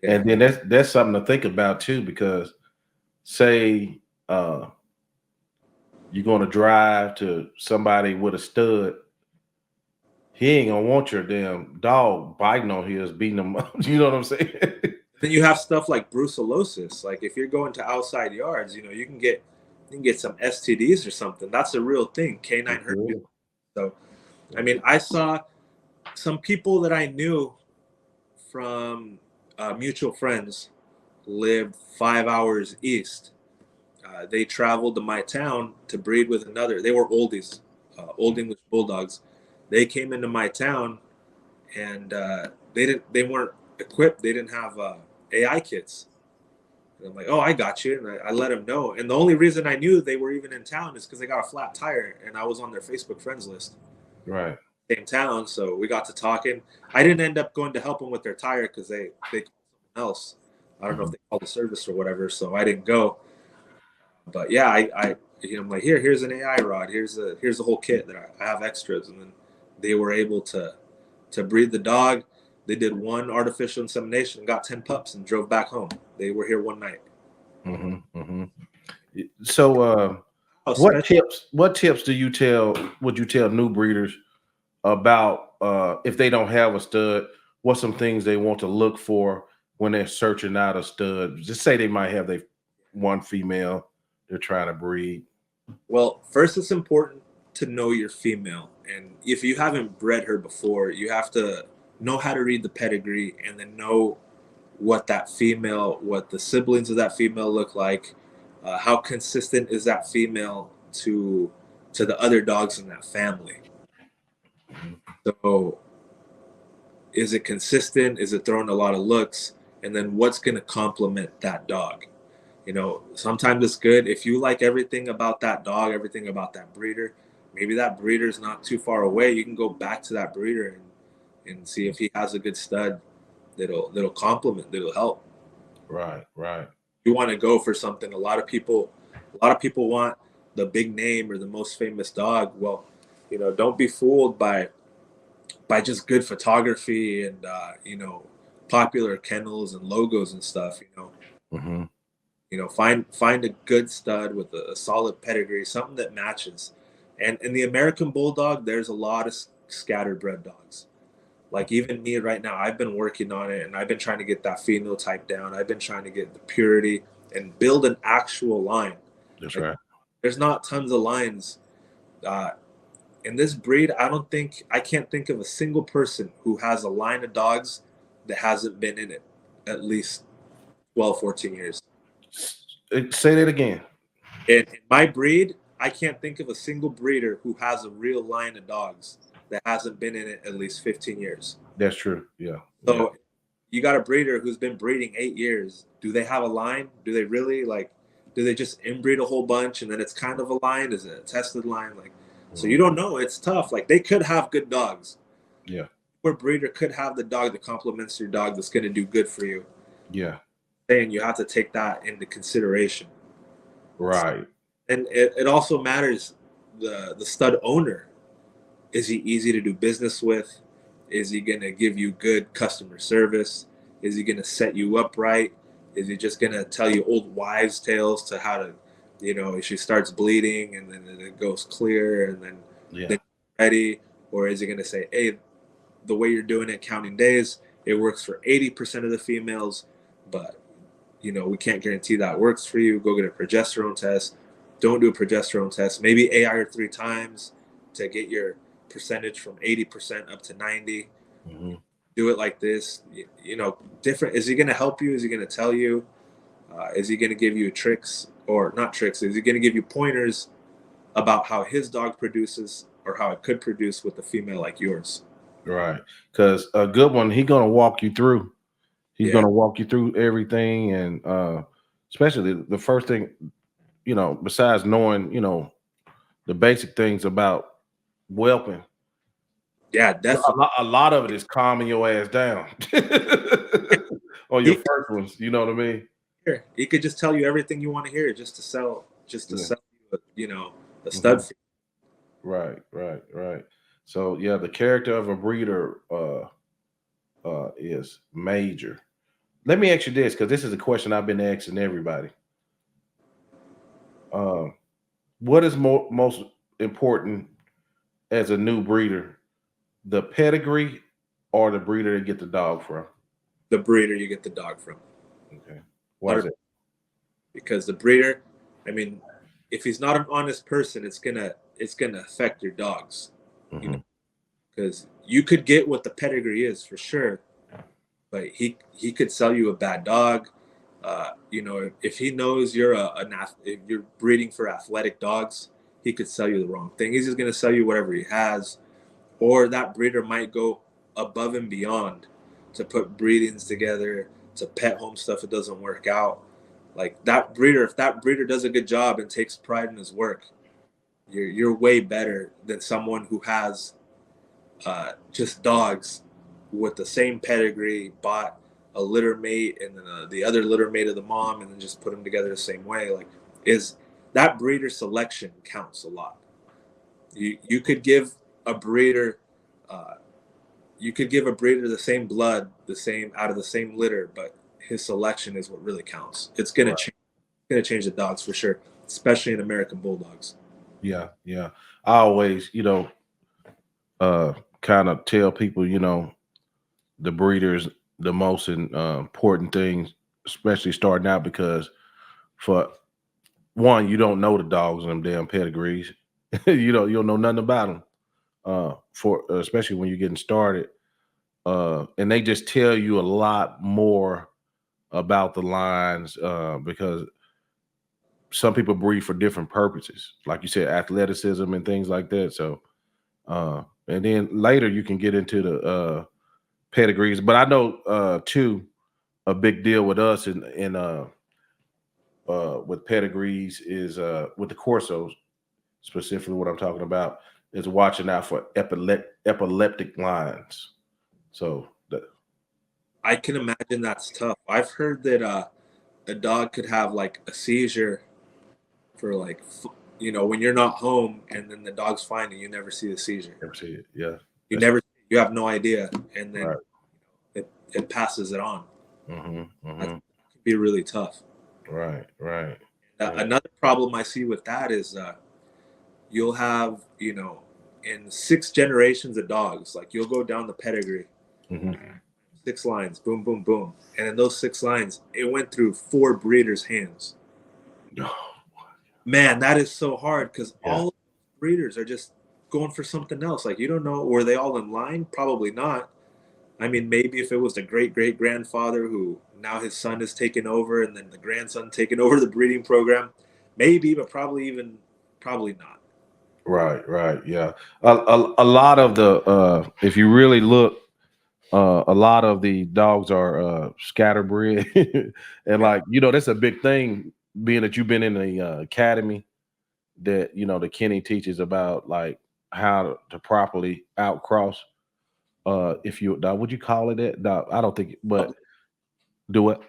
Yeah. And then that's something to think about too, because say you're going to drive to somebody with a stud, he ain't gonna want your damn dog biting on his, beating him up. You know what I'm saying? Then you have stuff like brucellosis. Like if you're going to outside yards, you know, you can get some STDs or something. That's a real thing. Canine herpes. So I mean, I saw some people that I knew from mutual friends lived 5 hours east. They traveled to my town to breed with another. They were oldies, old English bulldogs. They came into my town, and they weren't equipped. They didn't have AI kits. And I'm like, oh, I got you, and I let them know. And the only reason I knew they were even in town is because they got a flat tire, and I was on their Facebook friends list. Right. Same town, so we got to talking. I didn't end up going to help them with their tire because they called someone else. I don't know if they called the service or whatever, so I didn't go. But yeah, I'm like, here's an AI rod. Here's the whole kit that I have extras, and then they were able to breed the dog. They did one artificial insemination, got 10 pups, and drove back home. They were here one night. Hmm. Hmm. So, Oh, what tips would you tell new breeders about if they don't have a stud? What's some things they want to look for when they're searching out a stud? Just say they might have one female they're trying to breed. well, first it's important to know your female, and if you haven't bred her before, you have to know how to read the pedigree, and then know what the siblings of that female look like, how consistent is that female to the other dogs in that family. So is it consistent? Is it throwing a lot of looks? And then what's going to complement that dog? You know, sometimes it's good if you like everything about that dog, everything about that breeder. Maybe that breeder's not too far away. You can go back to that breeder and see if he has a good stud that'll complement, that'll help. Right. You want to go for something. A lot of people want the big name or the most famous dog. Well, you know, don't be fooled by just good photography and popular kennels and logos and stuff. Hmm. Find a good stud with a solid pedigree, something that matches. And in the American Bulldog, there's a lot of scattered bred dogs. Like even me right now, I've been working on it, and I've been trying to get that phenotype down. I've been trying to get the purity and build an actual line. That's Like, right. there's not tons of lines uh, in this breed. I can't think of a single person who has a line of dogs that hasn't been in it at least 12, 14 years. Say that again. In my breed, I can't think of a single breeder who has a real line of dogs that hasn't been in it at least 15 years. That's true. Yeah. So you got a breeder who's been breeding 8 years. Do they have a line? Do they really do they just inbreed a whole bunch and then it's kind of a line? Is it a tested line? So you don't know. It's tough. Like they could have good dogs. Yeah. Or breeder could have the dog that complements your dog that's going to do good for you. Yeah. saying you have to take that into consideration. Right. And it also matters the stud owner. Is he easy to do business with? Is he going to give you good customer service? Is he going to set you up right? Is he just going to tell you old wives' tales to how to, if she starts bleeding and then it goes clear and then ready? Or is he going to say, hey, the way you're doing it, counting days, it works for 80% of the females, but, we can't guarantee that works for you. Go get a progesterone test. Don't do a progesterone test. Maybe AI 3 times to get your percentage from 80% up to 90. Mm-hmm. Do it like this, different. Is he going to help you? Is he going to tell you? Is he going to give you tricks or not tricks? Is he going to give you pointers about how his dog produces or how it could produce with a female like yours? Right. Because a good one, he's going to walk you through. He's going to walk you through everything. And especially the first thing, besides knowing, the basic things about whelping. Yeah, definitely. A lot of it is calming your ass down on your first ones. You know what I mean? Here, he could just tell you everything you want to hear just to sell you, a stud. Right. So yeah, the character of a breeder is major. Let me ask you this, because this is a question I've been asking everybody. What is most important as a new breeder? The pedigree or the breeder to get the dog from? The breeder you get the dog from. Okay. Why is it? Because the breeder, if he's not an honest person, it's gonna affect your dogs. Because you could get what the pedigree is for sure, but he could sell you a bad dog. If he knows you're if you're breeding for athletic dogs, he could sell you the wrong thing. He's just gonna sell you whatever he has. Or that breeder might go above and beyond to put breedings together, to pet home stuff that doesn't work out. Like that breeder, if that breeder does a good job and takes pride in his work, you're way better than someone who has just dogs with the same pedigree, bought a litter mate and then the other litter mate of the mom, and then just put them together the same way. Like, is that breeder selection counts a lot. You could give a breeder the same blood, the same out of the same litter, but his selection is what really counts. It's gonna change the dogs for sure, especially in American Bulldogs. Yeah. I always, kind of tell people, the breeders the most important things, especially starting out, because for one, you don't know the dogs and them damn pedigrees. You don't know nothing about them. Especially when you're getting started, and they just tell you a lot more about the lines, because some people breed for different purposes, like you said, athleticism and things like that. So, and then later you can get into the pedigrees. But I know too, a big deal with us with pedigrees is with the Corsos, specifically what I'm talking about is watching out for epileptic lines. So I can imagine that's tough. I've heard that a dog could have like a seizure for like, when you're not home, and then the dog's fine and you never see the seizure. Never see it. Yeah. You have no idea. And then it passes it on. That can be really tough. Right. Another problem I see with that is you'll have, in 6 generations of dogs, like you'll go down the pedigree, 6 lines, boom, boom, boom. And in those 6 lines, it went through 4 breeders' hands. Man, that is so hard, because all breeders are just going for something else. Like, you don't know, were they all in line? Probably not. Maybe if it was the great-great-grandfather who now his son is taking over, and then the grandson taking over the breeding program, maybe, but probably not. Right. Yeah. A lot of the if you really look, a lot of the dogs are scatterbred, and like that's a big thing. Being that you've been in the academy, that the Kenny teaches about like how to properly outcross. If you would you call it that? No, I don't think. But do it.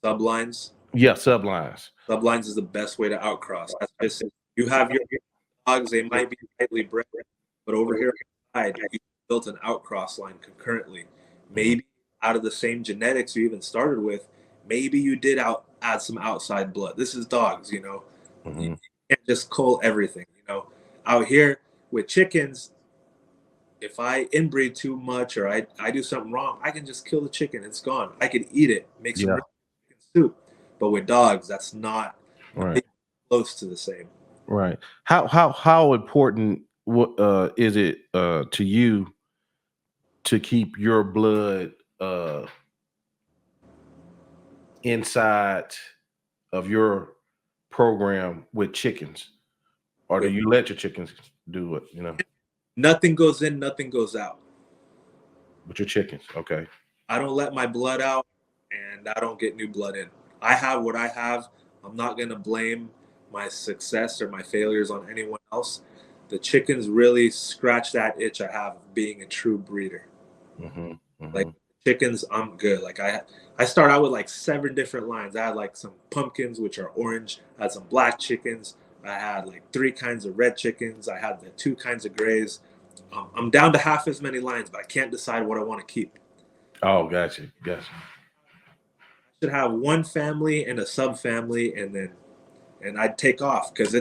Sublines. Yeah, sublines. Sublines is the best way to outcross. That's just you have your dogs, they might be tightly bred, but over here on the side, you built an outcross line concurrently. Maybe out of the same genetics you even started with, maybe you did add some outside blood. This is dogs, you know. You can't just cull everything, you know. Out here with chickens, if I inbreed too much or I do something wrong, I can just kill the chicken. It's gone. I could eat it, make some Yeah. chicken soup. But with dogs, that's not Right. close to the same. Right. How important is it to you to keep your blood inside of your program with chickens, or do you let your chickens do it? You know, Nothing goes in, nothing goes out. with your chickens. Okay. I don't let my blood out, and I don't get new blood in. I have what I have. I'm not going to blame my success or my failures on anyone else. The chickens really scratch that itch I have of being a true breeder. Like chickens, I'm good. Like I start out with like 7 different lines. I had like some pumpkins, which are orange. I had some black chickens. I had like 3 kinds of red chickens. I had the 2 kinds of grays. I'm down to half as many lines, but I can't decide what I want to keep. Oh, gotcha. I should have one family and a subfamily, and I'd take off because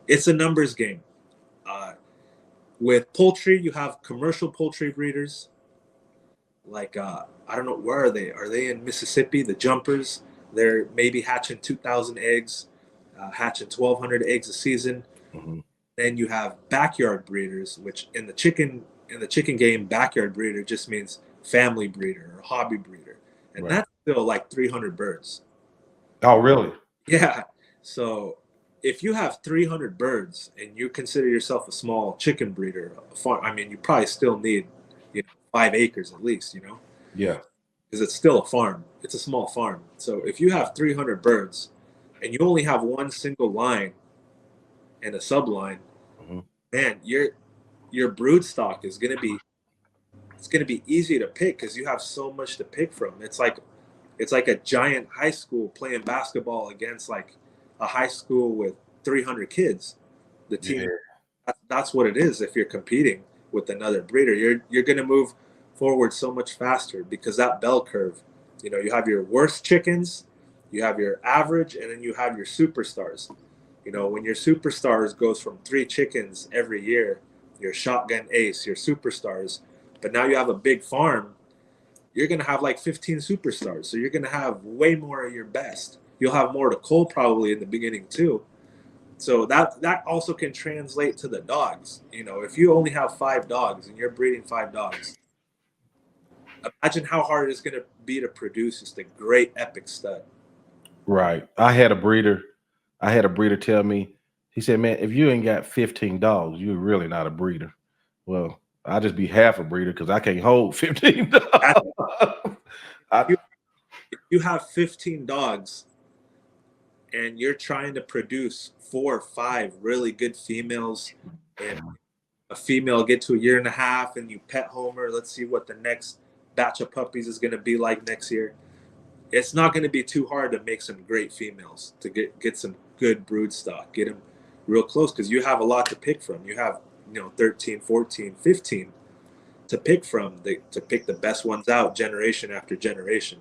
it's a numbers game. With poultry, you have commercial poultry breeders. Like I don't know, where are they? Are they in Mississippi? The jumpers, they're maybe hatching 2,000 eggs, hatching 1,200 eggs a season. Then you have backyard breeders, which in the chicken game, backyard breeder just means family breeder or hobby breeder, and that's still like 300 birds. Oh, really? Yeah. So if you have 300 birds and you consider yourself a small chicken breeder, I mean, you probably still need 5 acres at least, you know? Yeah. Because it's still a farm. It's a small farm. So if you have 300 birds and you only have one single line and a subline, man, your brood stock is gonna be easy to pick because you have so much to pick from. It's like a giant high school playing basketball against like a high school with 300 kids. The team, that's what it is. If you're competing with another breeder, you're gonna move forward so much faster because that bell curve. You have your worst chickens, you have your average, and then you have your superstars. When your superstars goes from 3 chickens every year, your shotgun ace, your superstars, but now you have a big farm, you're going to have like 15 superstars. So you're going to have way more of your best. You'll have more to cull probably in the beginning too. So that also can translate to the dogs. If you only have 5 dogs and you're breeding 5 dogs, imagine how hard it's going to be to produce just a great epic stud. Right. I had a breeder tell me, he said, man, if you ain't got 15 dogs, you're really not a breeder. Well, I'll just be half a breeder because I can't hold 15 dogs. If you have 15 dogs and you're trying to produce 4 or 5 really good females, and a female get to 1.5 years and you pet homer, let's see what the next batch of puppies is going to be like next year. It's not going to be too hard to make some great females, to get some good brood stock, get them real close, because you have a lot to pick from. You have 13, 14, 15 to pick from, to pick the best ones out generation after generation.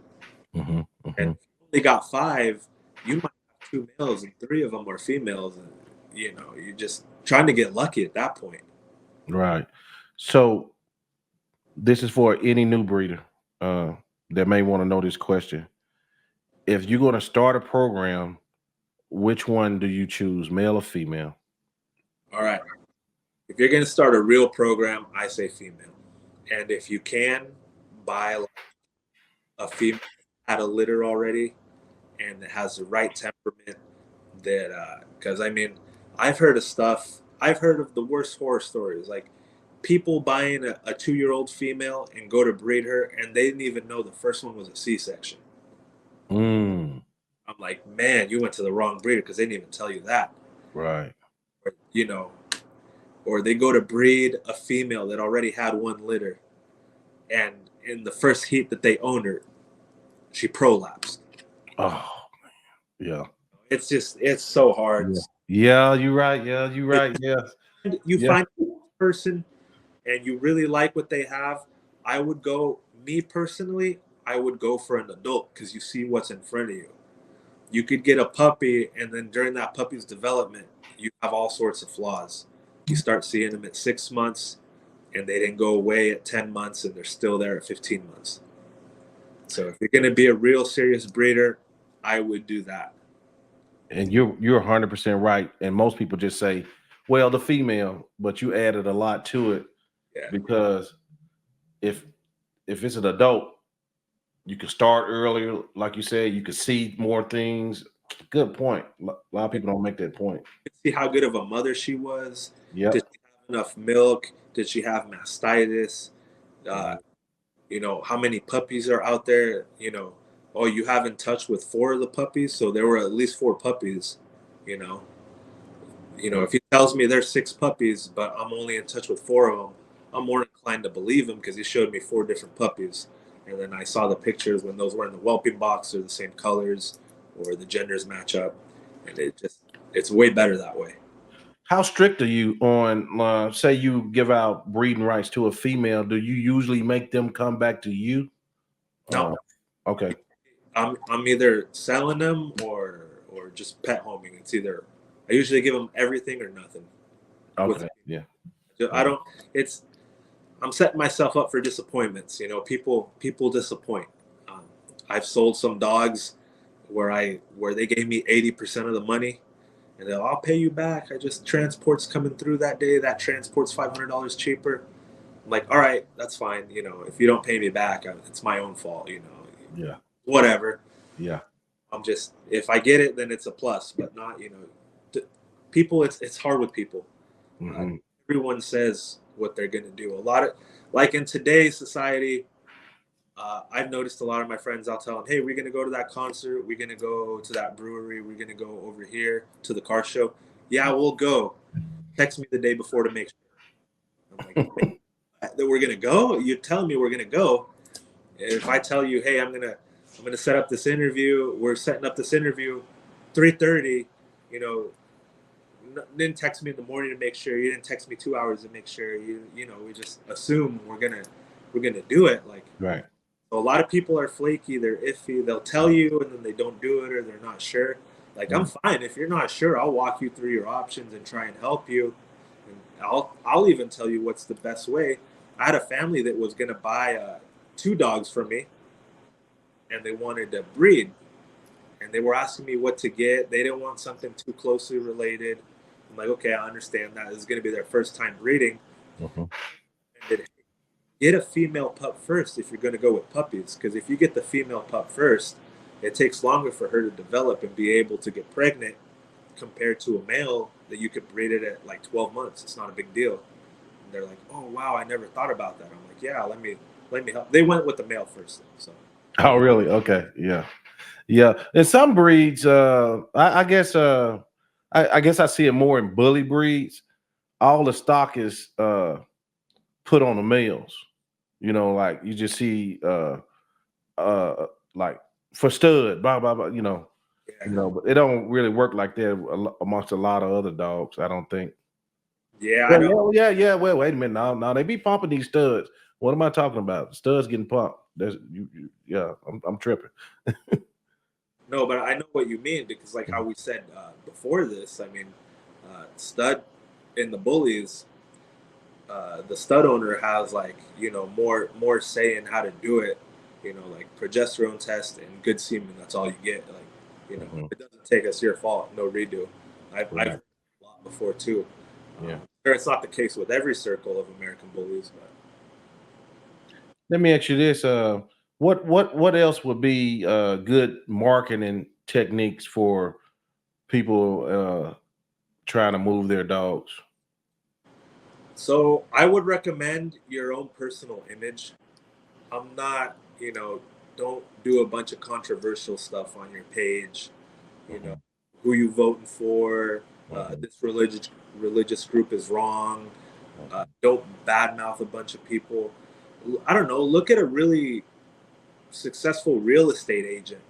And if you only got 5, you might have 2 males and 3 of them are females, and you're just trying to get lucky at that point. Right. So this is for any new breeder that may want to know this question. If you're going to start a program, which one do you choose, male or female? All right. If you're going to start a real program, I say female. And if you can buy a female at a litter already and it has the right temperament, because I've heard of stuff. I've heard of the worst horror stories, like people buying a 2-year-old female and go to breed her and they didn't even know the first one was a C-section. I'm like, man, you went to the wrong breeder because they didn't even tell you that. Right. Or they go to breed a female that already had 1 litter, and in the first heat that they owned her, she prolapsed. Oh, yeah. It's so hard. Yeah. Yeah, you're right. Yeah, you're right. Yeah. You Yeah. find a person and you really like what they have. I would go, me personally, I would go for an adult because you see what's in front of you. You could get a puppy, and then during that puppy's development, you have all sorts of flaws. You start seeing them at 6 months, and they didn't go away at 10 months, and they're still there at 15 months. So if you're going to be a real serious breeder, I would do that. And you're 100% right. And most people just say, well, the female, but you added a lot to it Yeah. because if it's an adult, you can start earlier, like you said, you can see more things. Good point. A lot of people don't make that point. See how good of a mother she was. Yep. Did she have enough milk? Did she have mastitis? You know, how many puppies are out there? You know, oh, you have in touch with 4 of the puppies, so there were at least 4 puppies. You know, if he tells me there's 6 puppies, but I'm only in touch with 4 of them, I'm more inclined to believe him because he showed me 4 different puppies, and then I saw the pictures when those were in the whelping box, or the same colors, or the genders match up, and it's way better that way. How strict are you on, say you give out breeding rights to a female? Do you usually make them come back to you? No. Okay. I'm either selling them or just pet homing. It's either I usually give them everything or nothing. Okay. Yeah. I don't. I'm setting myself up for disappointments. You know, people disappoint. I've sold some dogs where they gave me 80% of the money, and I'll pay you back. I just transport's coming through that day. That transport's $500 cheaper. I'm like, all right, that's fine. You know, if you don't pay me back, it's my own fault. You know. Yeah. Whatever. Yeah. I'm just, if I get it, then it's a plus, but not, people, it's hard with people. Mm-hmm. Everyone says what they're going to do. A lot of, like in today's society, I've noticed a lot of my friends, I'll tell them, hey, we're going to go to that concert. We're going to go to that brewery. We're going to go over here to the car show. Yeah, we'll go. Text me the day before to make sure. I'm like, that we're going to go? You're telling me we're going to go. If I tell you, hey, I'm gonna set up this interview. We're setting up this interview, 3:30. Didn't text me in the morning to make sure. You didn't text me 2 hours to make sure. We just assume we're gonna do it. Like, right. So a lot of people are flaky. They're iffy. They'll tell you and then they don't do it, or they're not sure. Like, I'm fine if you're not sure. I'll walk you through your options and try and help you. And I'll even tell you what's the best way. I had a family that was gonna buy 2 dogs from me, and they wanted to breed, and they were asking me what to get. They didn't want something too closely related. I'm like, okay, I understand that. This is going to be their first time breeding. Mm-hmm. And get a female pup first if you're going to go with puppies, because if you get the female pup first, it takes longer for her to develop and be able to get pregnant compared to a male that you could breed it at like 12 months. It's not a big deal. And they're like, oh, wow, I never thought about that. I'm like, yeah, let me help. They went with the male first, so. Oh, really? Okay. Yeah. Yeah. In some breeds, I guess I guess I see it more in bully breeds. All the stock is put on the males. Like you just see like for stud, blah blah blah, but it don't really work like that amongst a lot of other dogs, I don't think. Yeah, I know. Yeah. Well, wait a minute. Now they be pumping these studs. What am I talking about? Studs getting pumped. Yeah, I'm tripping. No, but I know what you mean, because like how we said before this, I mean, stud in the bullies, the stud owner has like, more say in how to do it, like progesterone test and good semen. That's all you get. Like, It doesn't take us your fault. No redo. I've heard a lot before too. Yeah. Sure, it's not the case with every circle of American bullies, but. Let me ask you this: what else would be good marketing techniques for people trying to move their dogs? So I would recommend your own personal image. I'm not, don't do a bunch of controversial stuff on your page. Who you voting for? This religious group is wrong. Don't badmouth a bunch of people. I don't know. Look at a really successful real estate agent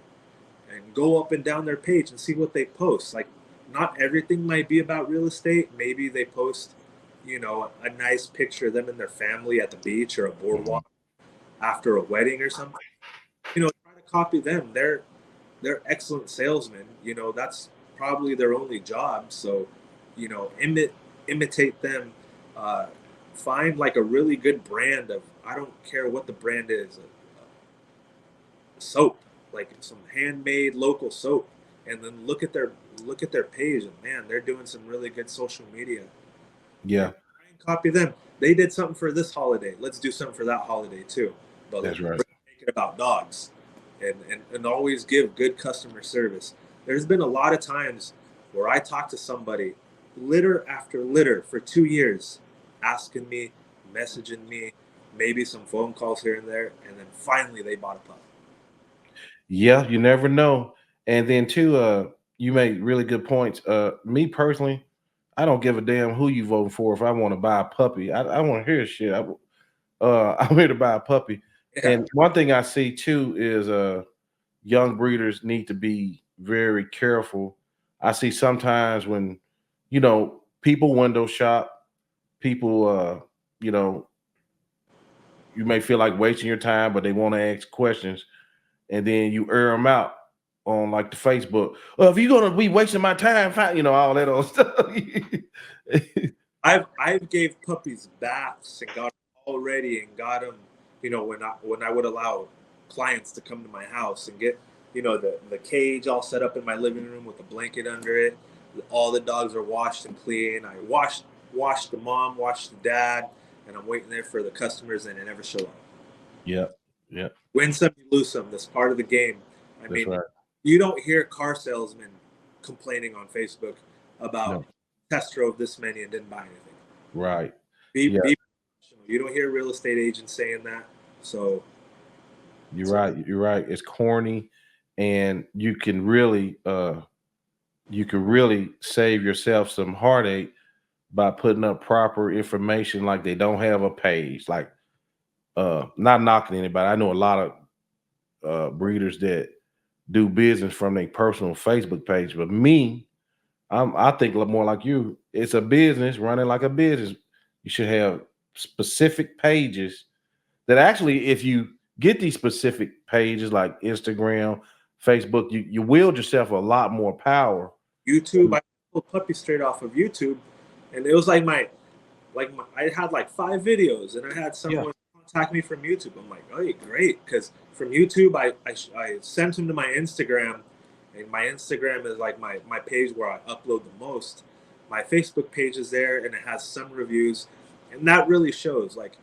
and go up and down their page and see what they post. Like, not everything might be about real estate. Maybe they post, a nice picture of them and their family at the beach or a boardwalk after a wedding or something. Try to copy them. They're excellent salesmen. That's probably their only job. So, imitate them. Find like a really good brand of, I don't care what the brand is, soap, like some handmade local soap, and then look at their page, and man, they're doing some really good social media. Yeah. And try and copy them. They did something for this holiday. Let's do something for that holiday too. But That's right. Make it about dogs, and always give good customer service. There's been a lot of times where I talked to somebody litter after litter for 2 years, asking me, messaging me, maybe some phone calls here and there, and then finally they bought a pup. Yeah, you never know. And then too, you made really good points. Me personally, I don't give a damn who you voting for. If I want to buy a puppy, I want to hear shit. I'm here to buy a puppy. Yeah. And one thing I see too is young breeders need to be very careful. I see sometimes when people window shop, people you may feel like wasting your time, but they want to ask questions, and then you air them out on like the Facebook. Well, if you're gonna be wasting my time, fine, all that old stuff. I've gave puppies baths and got them all ready and got them, when I would allow clients to come to my house and get, the cage all set up in my living room with a blanket under it. All the dogs are washed and clean. I washed the mom, washed the dad, and I'm waiting there for the customers, and they never show up. Yeah. Win some, you lose some. That's part of the game. That's right. You don't hear car salesmen complaining on Facebook about test drove this many and didn't buy anything. Right. Be professional. You don't hear real estate agents saying that. So You're right. It's corny, and you can really save yourself some heartache by putting up proper information. Like, they don't have a page. Like, not knocking anybody. I know a lot of breeders that do business from their personal Facebook page, but I think a lot more like you. It's a business running like a business. You should have specific pages that actually, if you get these specific pages like Instagram, Facebook, you wield yourself a lot more power. YouTube, I pulled Puppy straight off of YouTube, and it was like I had like 5 videos, and I had someone contact me from YouTube. I'm like, oh, great, because from YouTube I sent him to my Instagram, and my Instagram is like my page where I upload the most. My Facebook page is there, and it has some reviews, and that really shows. Like,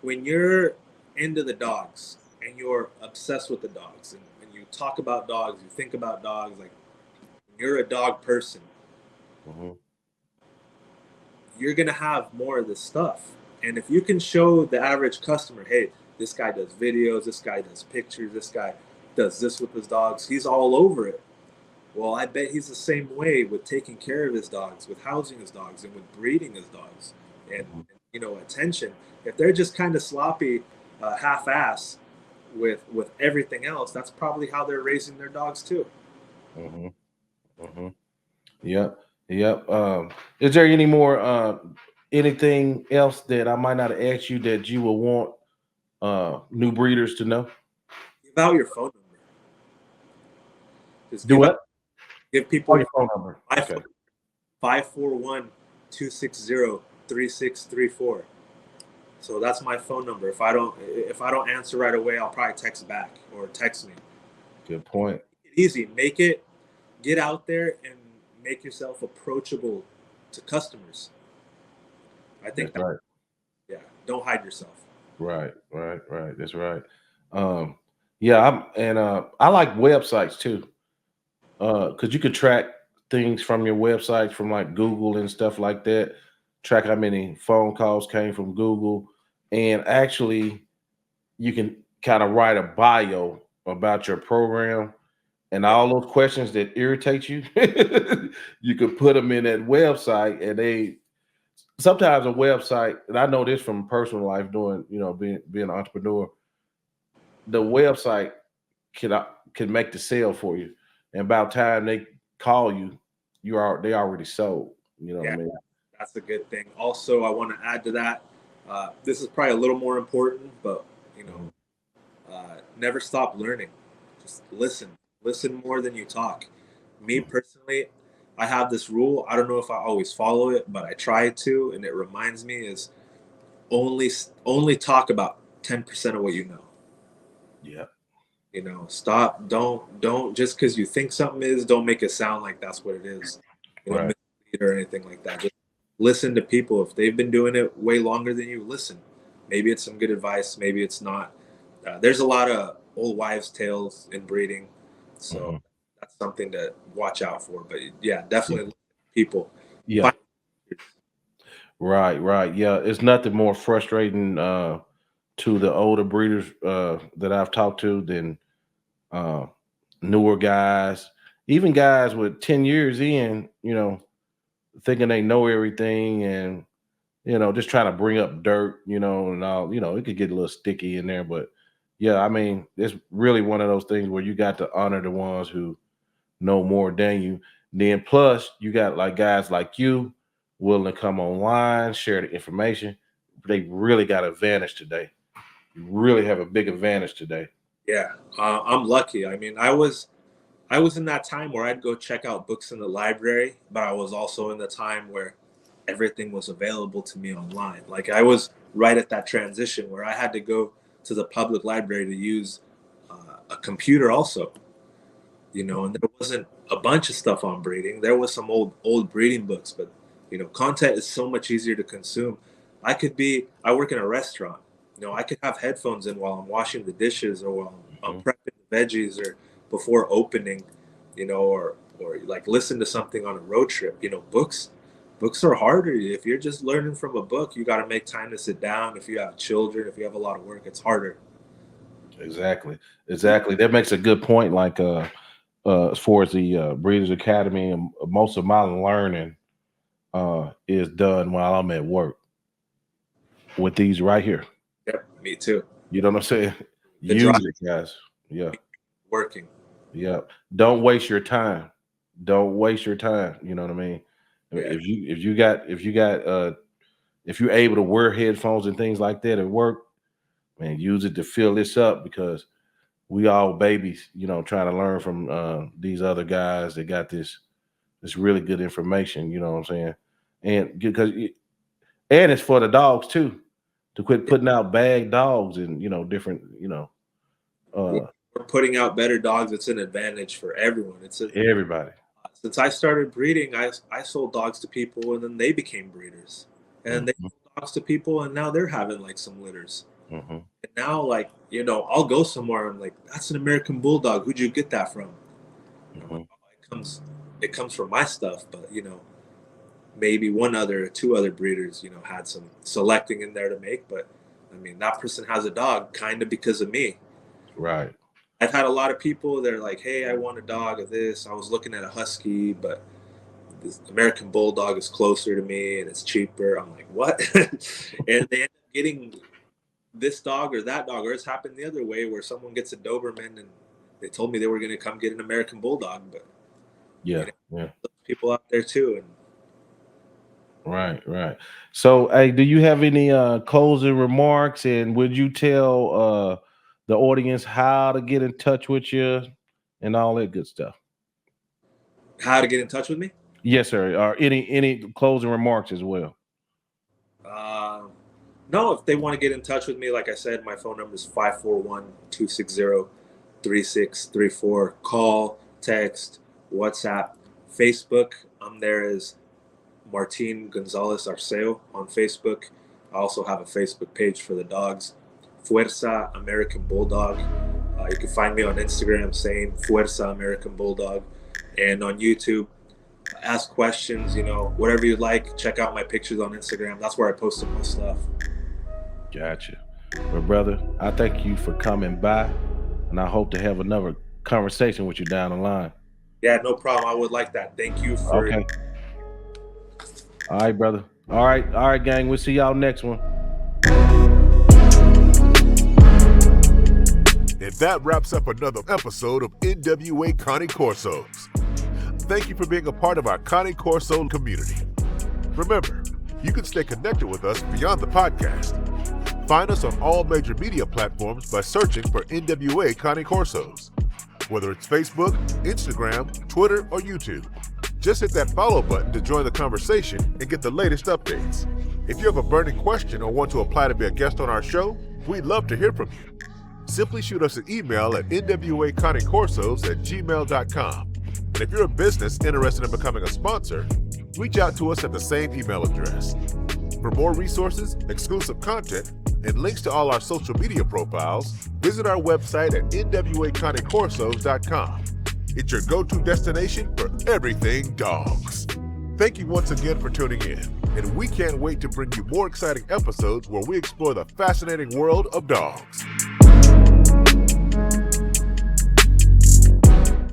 when you're into the dogs and you're obsessed with the dogs, and you talk about dogs, you think about dogs, like, you're a dog person, you're going to have more of this stuff. And if you can show the average customer, hey, this guy does videos, this guy does pictures, this guy does this with his dogs, he's all over it. Well, I bet he's the same way with taking care of his dogs, with housing his dogs, and with breeding his dogs, and attention. If they're just kind of sloppy, half-ass with everything else, that's probably how they're raising their dogs too. Yep. Is there any more anything else that I might not have asked you that you will want new breeders to know? Give out your phone number. Just do what? Give people your phone number. 541-260-3634. So that's my phone number. If I don't answer right away, I'll probably text back or text me. Good point. Easy. Get out there and make yourself approachable to customers. I think that's right. Yeah. Don't hide yourself. Right. That's right. I like websites too. Because you could track things from your websites, from like Google and stuff like that. Track how many phone calls came from Google, and actually, you can kind of write a bio about your program, and all those questions that irritate you, you could put them in that website. And sometimes a website, and I know this from personal life, doing being an entrepreneur, the website can make the sale for you, and about time they call you, they already sold. You know what I mean? That's a good thing. Also, I want to add to that. This is probably a little more important, but never stop learning. Just listen. Listen more than you talk. Me personally, I have this rule. I don't know if I always follow it, but I try to, and it reminds me is only talk about 10% of what you know. Yeah. Stop. Don't just because you think something is, don't make it sound like that's what it is. Right. Or anything like that. Just listen to people. If they've been doing it way longer than you, listen. Maybe it's some good advice. Maybe it's not. There's a lot of old wives' tales in breeding, so that's something to watch out for. But yeah, definitely people. Yeah. Right. Yeah, it's nothing more frustrating to the older breeders that I've talked to than newer guys, even guys with 10 years in, thinking they know everything and, just trying to bring up dirt, and all, it could get a little sticky in there. But yeah, I mean, it's really one of those things where you got to honor the ones who know more than you. Then plus you got like guys like you willing to come online, share the information. They really got an advantage today. You really have a big advantage today. Yeah, I'm lucky. I mean, I was in that time where I'd go check out books in the library, but I was also in the time where everything was available to me online. Like I was right at that transition where I had to go to the public library to use a computer also. And there wasn't a bunch of stuff on breeding. There was some old breeding books, but content is so much easier to consume. I work in a restaurant. I could have headphones in while I'm washing the dishes or while I'm prepping the veggies or before opening, or like listen to something on a road trip. Books are harder. If you're just learning from a book, you got to make time to sit down. If you have children, if you have a lot of work, it's harder. Exactly. That makes a good point. Like as far as the Breeders Academy, and most of my learning is done while I'm at work with these right here. Yep, me too. You know what I'm saying? Use it, guys. Yeah. Working. Yeah. Don't waste your time. Don't waste your time. You know what I mean? Yeah. If you're able to wear headphones and things like that at work, man, use it to fill this up, because we all babies, trying to learn from these other guys that got this really good information. You know what I'm saying? And it's for the dogs too, to quit putting out bad dogs and different. We're putting out better dogs. It's an advantage for everyone. Everybody. Since I started breeding, I sold dogs to people, and then they became breeders, and they sold dogs to people, and now they're having like some litters. And now, like, I'll go somewhere and like, that's an American Bulldog. Who'd you get that from? It comes from my stuff, but maybe two other breeders, had some selecting in there to make. But I mean, that person has a dog kind of because of me. Right. I've had a lot of people that are like, hey, I want a dog of this. I was looking at a Husky, but this American Bulldog is closer to me and it's cheaper. I'm like, what? And they end up getting this dog or that dog, or it's happened the other way where someone gets a Doberman and they told me they were going to come get an American Bulldog, but people out there too. And right. So, hey, do you have any closing remarks, and would you tell the audience how to get in touch with you and all that good stuff? How to get in touch with me? Yes, sir. Or any closing remarks as well? No, if they want to get in touch with me, like I said, my phone number is 541-260-3634. Call, text, WhatsApp, Facebook. I'm there as Martin Gonzalez Arceo on Facebook. I also have a Facebook page for the dogs, Fuerza American Bulldog. You can find me on Instagram, same Fuerza American Bulldog, and on YouTube. Ask questions, whatever you like. Check out my pictures on Instagram. That's where I post my stuff. Gotcha. Well, brother, I thank you for coming by, and I hope to have another conversation with you down the line. Yeah, no problem. I would like that. Thank you for. Okay. All right, brother. All right, gang. We'll see y'all next one. And that wraps up another episode of NWA Connie Corsos. Thank you for being a part of our Connie Corso community. Remember, you can stay connected with us beyond the podcast. Find us on all major media platforms by searching for NWA Connie Corsos. Whether it's Facebook, Instagram, Twitter, or YouTube. Just hit that follow button to join the conversation and get the latest updates. If you have a burning question or want to apply to be a guest on our show, we'd love to hear from you. Simply shoot us an email at nwaconniecorsos@gmail.com. And if you're a business interested in becoming a sponsor, reach out to us at the same email address. For more resources, exclusive content, and links to all our social media profiles, visit our website at nwaconniecorsos.com. It's your go-to destination for everything dogs. Thank you once again for tuning in, and we can't wait to bring you more exciting episodes where we explore the fascinating world of dogs.